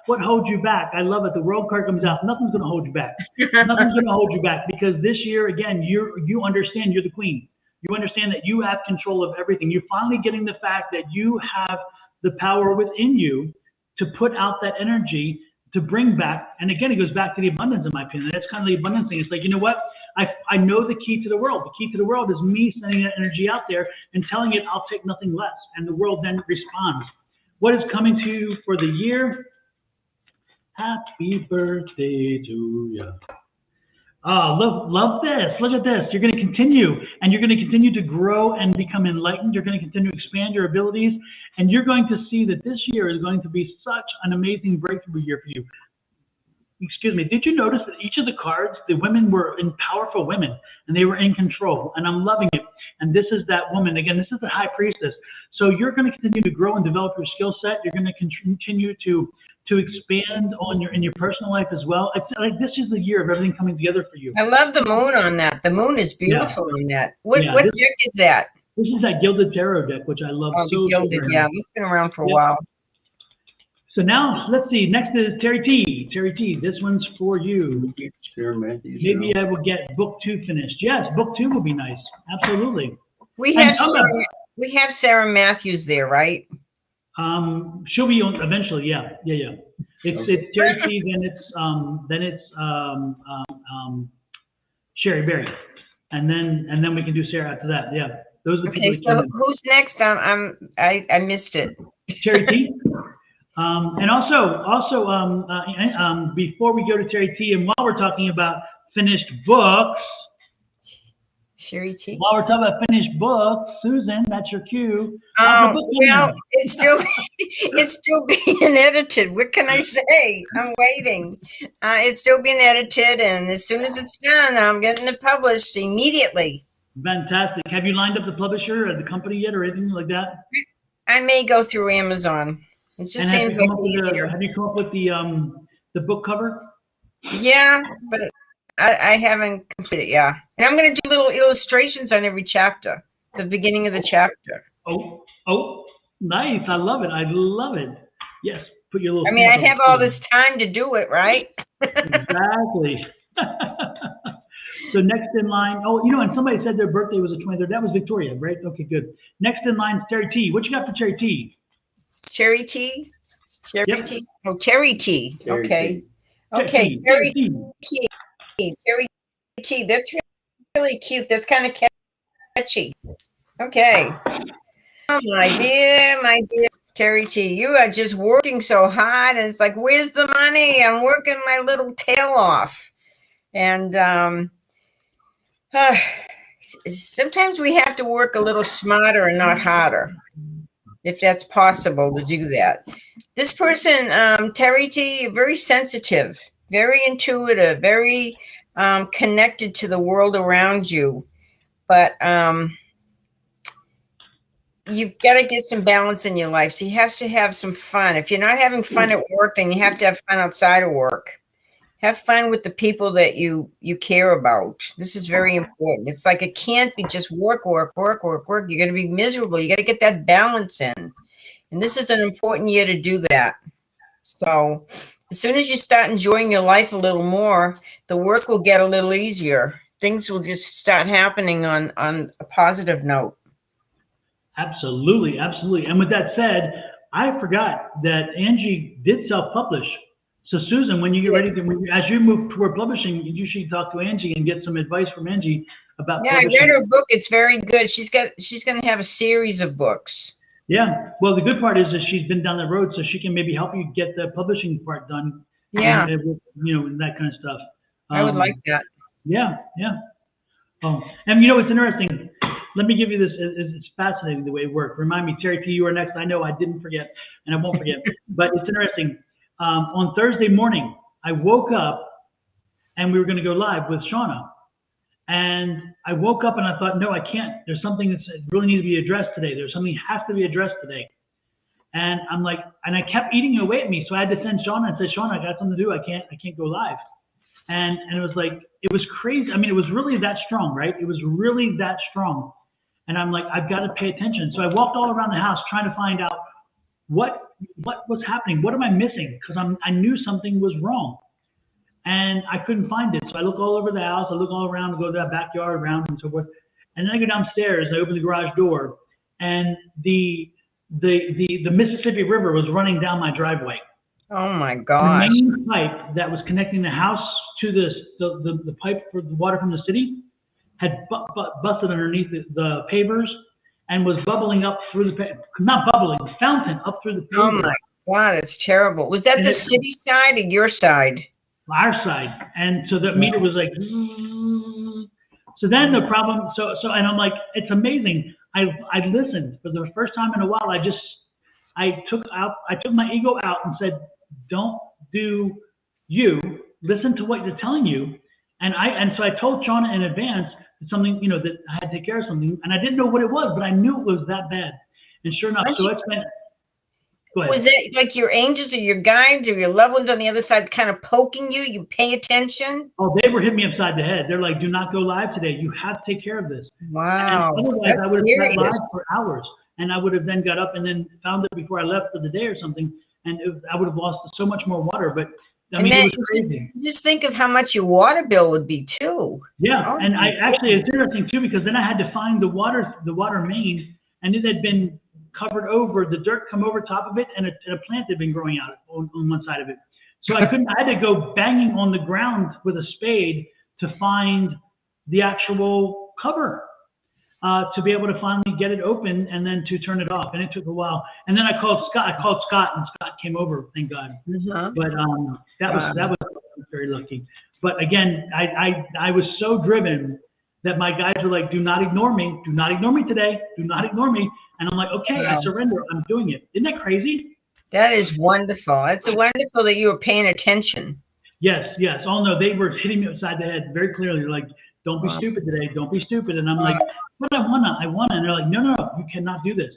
What holds you back? I love it. The world card comes out. Nothing's going to hold you back. Nothing's going to hold you back, because this year, again, you understand you're the queen. You understand that you have control of everything. You're finally getting the fact that you have the power within you to put out that energy to bring back. And again, it goes back to the abundance, in my opinion. That's kind of the abundance thing. It's like, you know what? I know the key to the world. The key to the world is me sending that energy out there and telling it I'll take nothing less. And the world then responds. What is coming to you for the year? Happy birthday to you. Oh, love this. Look at this. You're going to continue, and you're going to continue to grow and become enlightened. You're going to continue to expand your abilities, and you're going to see that this year is going to be such an amazing breakthrough year for you. Excuse me. Did you notice that each of the cards, the women were in powerful women, and they were in control, and I'm loving it. And this is that woman. Again, this is the high priestess. So you're going to continue to grow and develop your skill set. You're going to continue to expand on in your personal life as well. It's like this is the year of everything coming together for you. I love the moon on that. The moon is beautiful on that. What deck is that? This is that Gilded Tarot deck, which I love. Oh, the Gilded, yeah. It's been around for a while. So now, let's see. Next is Terry T. Terry T, this one's for you. Maybe I will get book 2 finished. Yes, book 2 will be nice. Absolutely. We have Sarah Matthews there, right? She'll be on eventually. Yeah. It's Terry T. Then it's Sherry Berry, and then we can do Sarah after that. Yeah, those are the people. Okay, so who's next? I missed it. Terry T. And also, before we go to Terry T, and while we're talking about finished books, Sherry T. While we're talking about finished books, Susan, that's your cue. Well, it's still being edited. What can I say? I'm waiting. It's still being edited, and as soon as it's done, I'm getting it published immediately. Fantastic. Have you lined up the publisher or the company yet, or anything like that? I may go through Amazon. It just seems like easier. Have you come up with the book cover? Yeah, but I haven't completed. Yeah, and I'm going to do little illustrations on every chapter, the beginning of the chapter. Oh, nice! I love it. Yes, put your little. I mean, I have all this time to do it, right? Exactly. So next in line, and somebody said their birthday was the 23rd. That was Victoria, right? Okay, good. Next in line is Terry T. What you got for Terry T? Cherry tea? Cherry tea? Oh, Terry T. Terry Okay. T. Okay, Terry T. Terry T. That's really cute. That's kind of catchy. Okay. Oh, my dear Terry T. You are just working so hard. And it's like, where's the money? I'm working my little tail off. And sometimes we have to work a little smarter and not harder, if that's possible to do that. This person, Terry T., very sensitive, very intuitive, very connected to the world around you. But you've got to get some balance in your life. So you have to have some fun. If you're not having fun at work, then you have to have fun outside of work. Have fun with the people that you care about. This is very important. It's like it can't be just work. You're going to be miserable. You got to get that balance in. And this is an important year to do that. So as soon as you start enjoying your life a little more, the work will get a little easier. Things will just start happening on a positive note. Absolutely. And with that said, I forgot that Angie did self-publish. So Susan, when you get ready as you move toward publishing, you should talk to Angie and get some advice from Angie about publishing. I read her book. It's very good. She's going to have a series of books. Yeah. Well, the good part is that she's been down the road, so she can maybe help you get the publishing part done. Yeah. And, that kind of stuff. I would like that. Yeah. Oh, and it's interesting. Let me give you this. It's fascinating the way it worked. Remind me, Terry T., you are next. I know I didn't forget, and I won't forget. But it's interesting. On Thursday morning, I woke up and we were going to go live with Shauna. And I woke up and I thought, no, I can't. There's something that really needs to be addressed today. There's something that has to be addressed today. And I'm like, and I kept eating away at me. So I had to send Shauna and say, Shauna, I got something to do. I can't go live. And it was like, it was crazy. I mean, it was really that strong, right? It was really that strong. And I'm like, I've got to pay attention. So I walked all around the house trying to find out what was happening. What am I missing? Because I knew something was wrong. And I couldn't find it. So I look all over the house. I look all around, go to that backyard around and so forth. And then I go downstairs and I open the garage door, and the Mississippi River was running down my driveway. Oh my gosh. The main pipe that was connecting the house to the pipe for the water from the city had busted underneath the pavers and was bubbling up through not bubbling, fountain up through the pavers. Oh my God, that's terrible. Was that the city side or your side? Our side. And so the meter was like, so then the problem, and I'm like, it's amazing. I listened for the first time in a while. I took my ego out and said, don't do you, listen to what you're telling you. And so I told Shauna in advance something, that I had to take care of something, and I didn't know what it was, but I knew it was that bad. And sure enough, so I spent, go ahead. Was it like your angels or your guides or your loved ones on the other side kind of poking you? You pay attention? Oh, they were hitting me upside the head. They're like, do not go live today. You have to take care of this. Wow. And otherwise, I would have sat live for hours, and I would have then got up and then found it before I left for the day or something, and I would have lost so much more water. But I mean, it was crazy. Just think of how much your water bill would be too. Yeah, and I actually, it's interesting too, because then I had to find the water main, and it had been covered over, the dirt come over top of it, and a plant had been growing out on one side of it. So I had to go banging on the ground with a spade to find the actual cover, to be able to finally get it open and then to turn it off. And it took a while. And then I called Scott, and Scott came over, thank God. Uh-huh. But that was very lucky. But again, I was so driven that my guys were like, do not ignore me. Do not ignore me today. Do not ignore me. And I'm like, okay, I surrender. I'm doing it. Isn't that crazy? That is wonderful. It's wonderful that you were paying attention. Yes. Oh no, they were hitting me upside the head very clearly. They're like, don't be stupid today. Don't be stupid. And I'm like, but I wanna. And they're like, no, you cannot do this.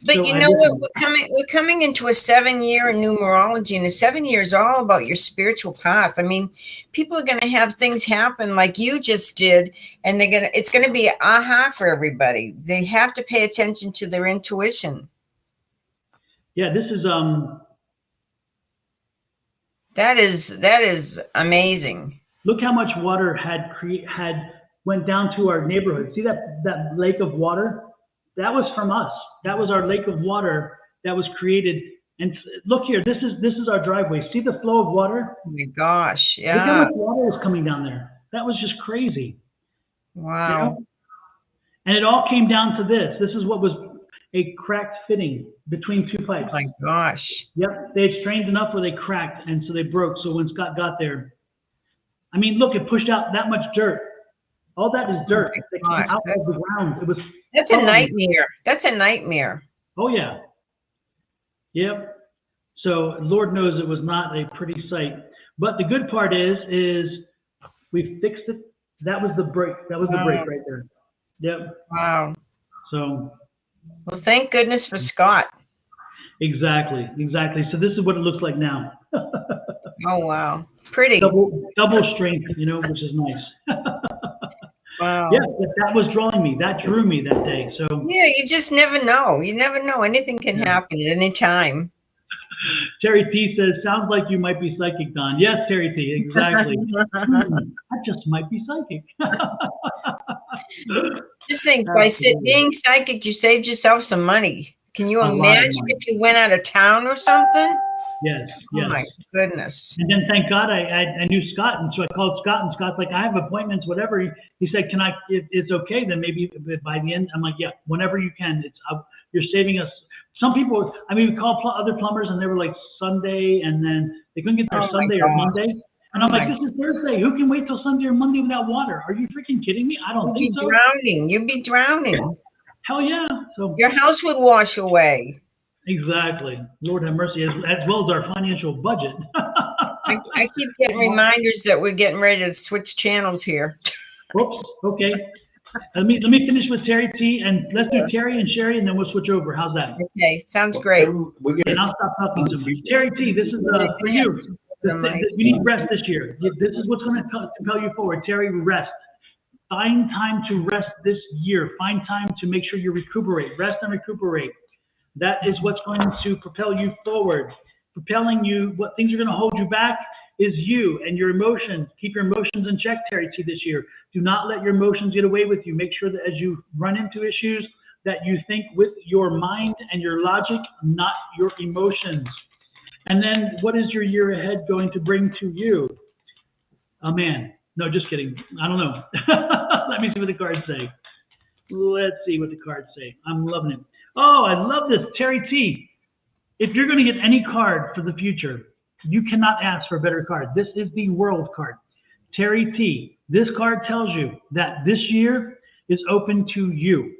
But so you know what? We're coming into a 7-year in numerology, and a 7 year is all about your spiritual path. I mean, people are going to have things happen like you just did, and it's going to be aha for everybody. They have to pay attention to their intuition. Yeah, this is that is amazing. Look how much water had went down to our neighborhood. See that lake of water? That was from us. That was our lake of water that was created. And look here, this is our driveway. See the flow of water? Oh my gosh, yeah. Look how much water was coming down there. That was just crazy. Wow. And it all came down to this. This is what was a cracked fitting between two pipes. Oh my gosh. Yep, they had strained enough where they cracked, and so they broke. So when Scott got there, I mean, look, it pushed out that much dirt. All that is dirt that came out of the ground. It was. That's a nightmare. That's a nightmare. Oh yeah. Yep. So Lord knows it was not a pretty sight. But the good part is we fixed it. That was the break. That was the break right there. Yep. Wow. So. Well, thank goodness for Scott. Exactly. So this is what it looks like now. Oh wow. Pretty. Double strength, which is nice. Wow. Yeah, that was drawing me. That drew me that day. So yeah, you just never know. You never know. Anything can happen at any time. Terry T says, sounds like you might be psychic, Don. Yes, Terry T, exactly. I just might be psychic. Just think, by being psychic, you saved yourself some money. Can you imagine if you went out of town or something? Yes. Oh my goodness. And then thank God I knew Scott, and so I called Scott, and Scott's like, I have appointments, whatever. He said, if it's okay, then maybe by the end. I'm like, yeah, whenever you can. You're saving us. Some people, we called other plumbers, and they were like Sunday, and then they couldn't get there Sunday or Monday. And I'm like, this is Thursday. Who can wait till Sunday or Monday without water? Are you freaking kidding me? I don't think so. You'd be drowning. Hell yeah. So your house would wash away. Exactly. Lord have mercy, as well as our financial budget. I keep getting reminders that we're getting ready to switch channels here. Whoops. Okay. Let me finish with Terry T, and let's do Terry and Sherry, and then we'll switch over. How's that? Okay, sounds great. And I'll stop talking to you. Terry T, this is for you. You need rest this year. This is what's going to compel you forward. Terry, rest. Find time to rest this year. Find time to make sure you recuperate. Rest and recuperate. That is what's going to propel you forward. Propelling you, what things are going to hold you back is you and your emotions. Keep your emotions in check, Terry T, this year. Do not let your emotions get away with you. Make sure that as you run into issues, that you think with your mind and your logic, not your emotions. And then what is your year ahead going to bring to you? Oh, man. No, just kidding. I don't know. Let me see what the cards say. Let's see what the cards say. I'm loving it. Oh, I love this. Terry T, if you're going to get any card for the future, you cannot ask for a better card. This is the World card. Terry T, this card tells you that this year is open to you.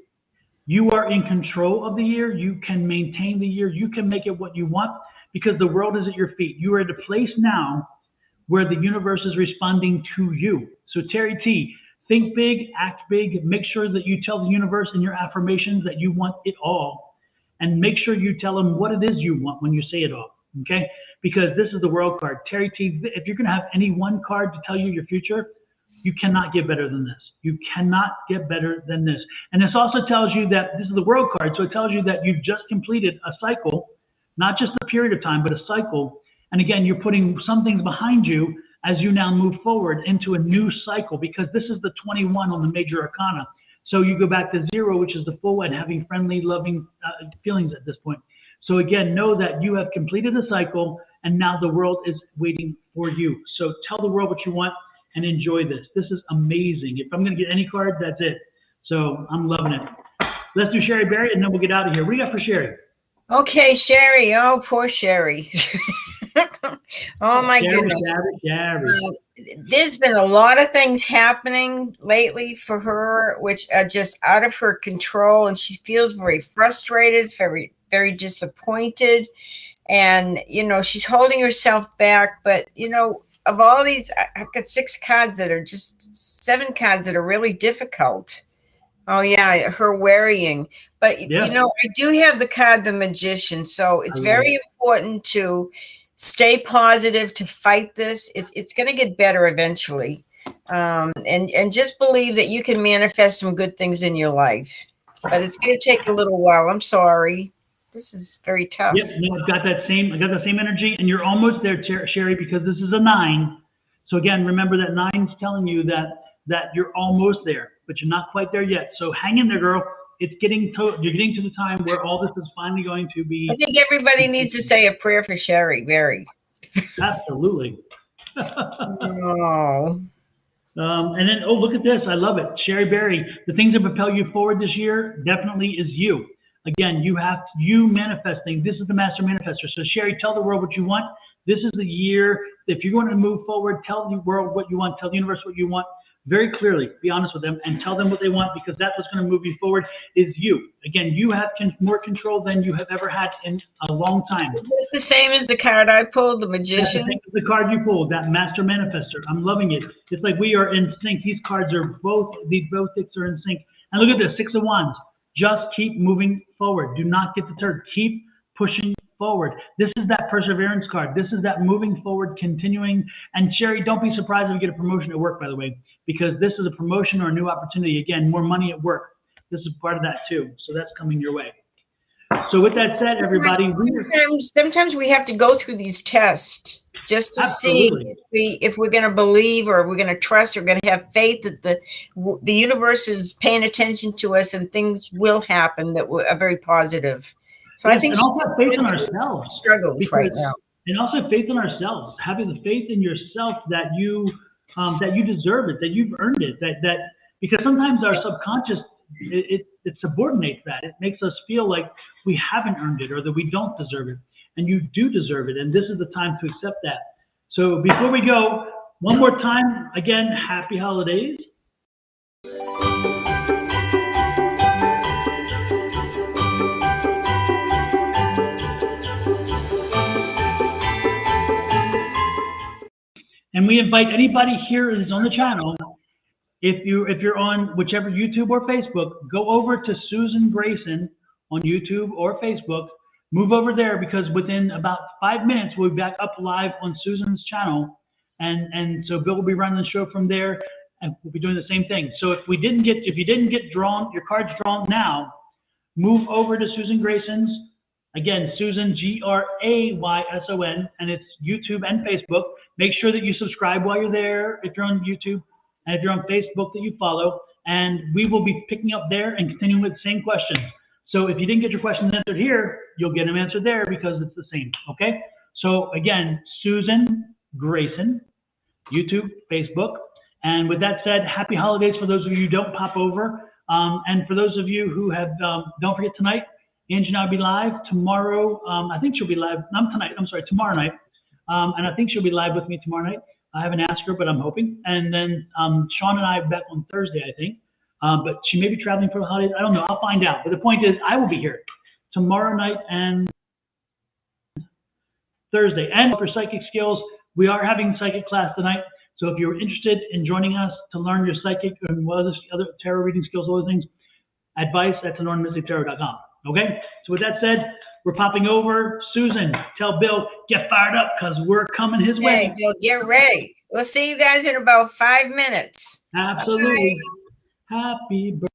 You are in control of the year. You can maintain the year. You can make it what you want because the world is at your feet. You are at a place now where the universe is responding to you. So Terry T, think big, act big, make sure that you tell the universe in your affirmations that you want it all. And make sure you tell them what it is you want when you say it all, okay? Because this is the World card. Terry T, if you're gonna have any one card to tell you your future, you cannot get better than this. You cannot get better than this. And this also tells you that this is the World card, so it tells you that you've just completed a cycle, not just a period of time, but a cycle. And again, you're putting some things behind you as you now move forward into a new cycle, because this is the 21 on the major arcana. So you go back to 0, which is the full and having friendly, loving feelings at this point. So again, know that you have completed the cycle and now the world is waiting for you. So tell the world what you want and enjoy this. This is amazing. If I'm going to get any card, that's it. So I'm loving it. Let's do Sherry Berry and then we'll get out of here. What do you got for Sherry? Okay, Sherry. Oh, poor Sherry. Oh my goodness. There's been a lot of things happening lately for her, which are just out of her control. And she feels very frustrated, very, very disappointed. And, you know, she's holding herself back. But, you know, of all these, I've got 6 cards that are just 7 cards that are really difficult. Oh, yeah, her worrying. But, you know, I do have the card, the Magician. So it's very important to stay positive, to fight this. It's going to get better eventually. And just believe that you can manifest some good things in your life. But it's going to take a little while. I'm sorry. This is very tough. Yep, no, I got that same energy, and you're almost there, Sherry, because this is a 9. So again, remember that 9's telling you that you're almost there, but you're not quite there yet. So hang in there, girl. You're getting to the time where all this is finally going to be. I think everybody needs to say a prayer for Sherry Berry. Absolutely. Oh. And then, oh, look at this. I love it. Sherry Berry, the things that propel you forward this year definitely is you. Again, you manifesting. This is the master manifestor. So Sherry, tell the world what you want. This is the year. If you're going to move forward, tell the world what you want. Tell the universe what you want. Very clearly, be honest with them and tell them what they want, because that's what's going to move you forward is you. Again, you have more control than you have ever had in a long time. It's the same as the card I pulled, the Magician. The card you pulled, that Master Manifestor. I'm loving it. It's like we are in sync. These cards are these both six are in sync. And look at this, 6 of Wands. Just keep moving forward. Do not get deterred. Keep pushing forward. This is that perseverance card. This is that moving forward, continuing. And Sherry, don't be surprised if you get a promotion at work, by the way, because this is a promotion or a new opportunity. Again, more money at work. This is part of that too. So that's coming your way. So with that said, everybody, sometimes we have to go through these tests just to see if we're going to believe or we're going to trust or going to have faith that the universe is paying attention to us and things will happen that are very positive. So I think and also have faith in ourselves. Struggles right now. And also faith in ourselves, having the faith in yourself that you deserve it, that you've earned it, that because sometimes our subconscious it subordinates that. It makes us feel like we haven't earned it or that we don't deserve it. And you do deserve it. And this is the time to accept that. So before we go, one more time, again, happy holidays. And we invite anybody here who's on the channel, if you're on whichever YouTube or Facebook, go over to Susan Grayson on YouTube or Facebook. Move over there, because within about 5 minutes we'll be back up live on Susan's channel, and so Bill will be running the show from there. and we'll be doing the same thing. So if you didn't get drawn, your cards drawn now, move over to Susan Grayson's. Again, Susan, Grayson, and it's YouTube and Facebook. Make sure that you subscribe while you're there if you're on YouTube, and if you're on Facebook that you follow. And we will be picking up there and continuing with the same questions. So if you didn't get your questions answered here, you'll get them answered there because it's the same, okay? So again, Susan Grayson, YouTube, Facebook. And with that said, happy holidays for those of you who don't pop over. And for those of you who have, don't forget tonight, Angie and I will be live tomorrow. I think she'll be live, tomorrow night. And I think she'll be live with me tomorrow night. I haven't asked her, but I'm hoping. And then Sean and I are back on Thursday, I think. But she may be traveling for the holidays. I don't know. I'll find out. But the point is, I will be here tomorrow night and Thursday. And for psychic skills, we are having psychic class tonight. So if you're interested in joining us to learn your psychic and other tarot reading skills, other things, advice@sonoranmystictarot.com. Okay? So with that said, we're popping over. Susan, tell Bill, get fired up because we're coming his way. Hey, Bill, get ready. We'll see you guys in about 5 minutes. Absolutely. Bye. Happy birthday.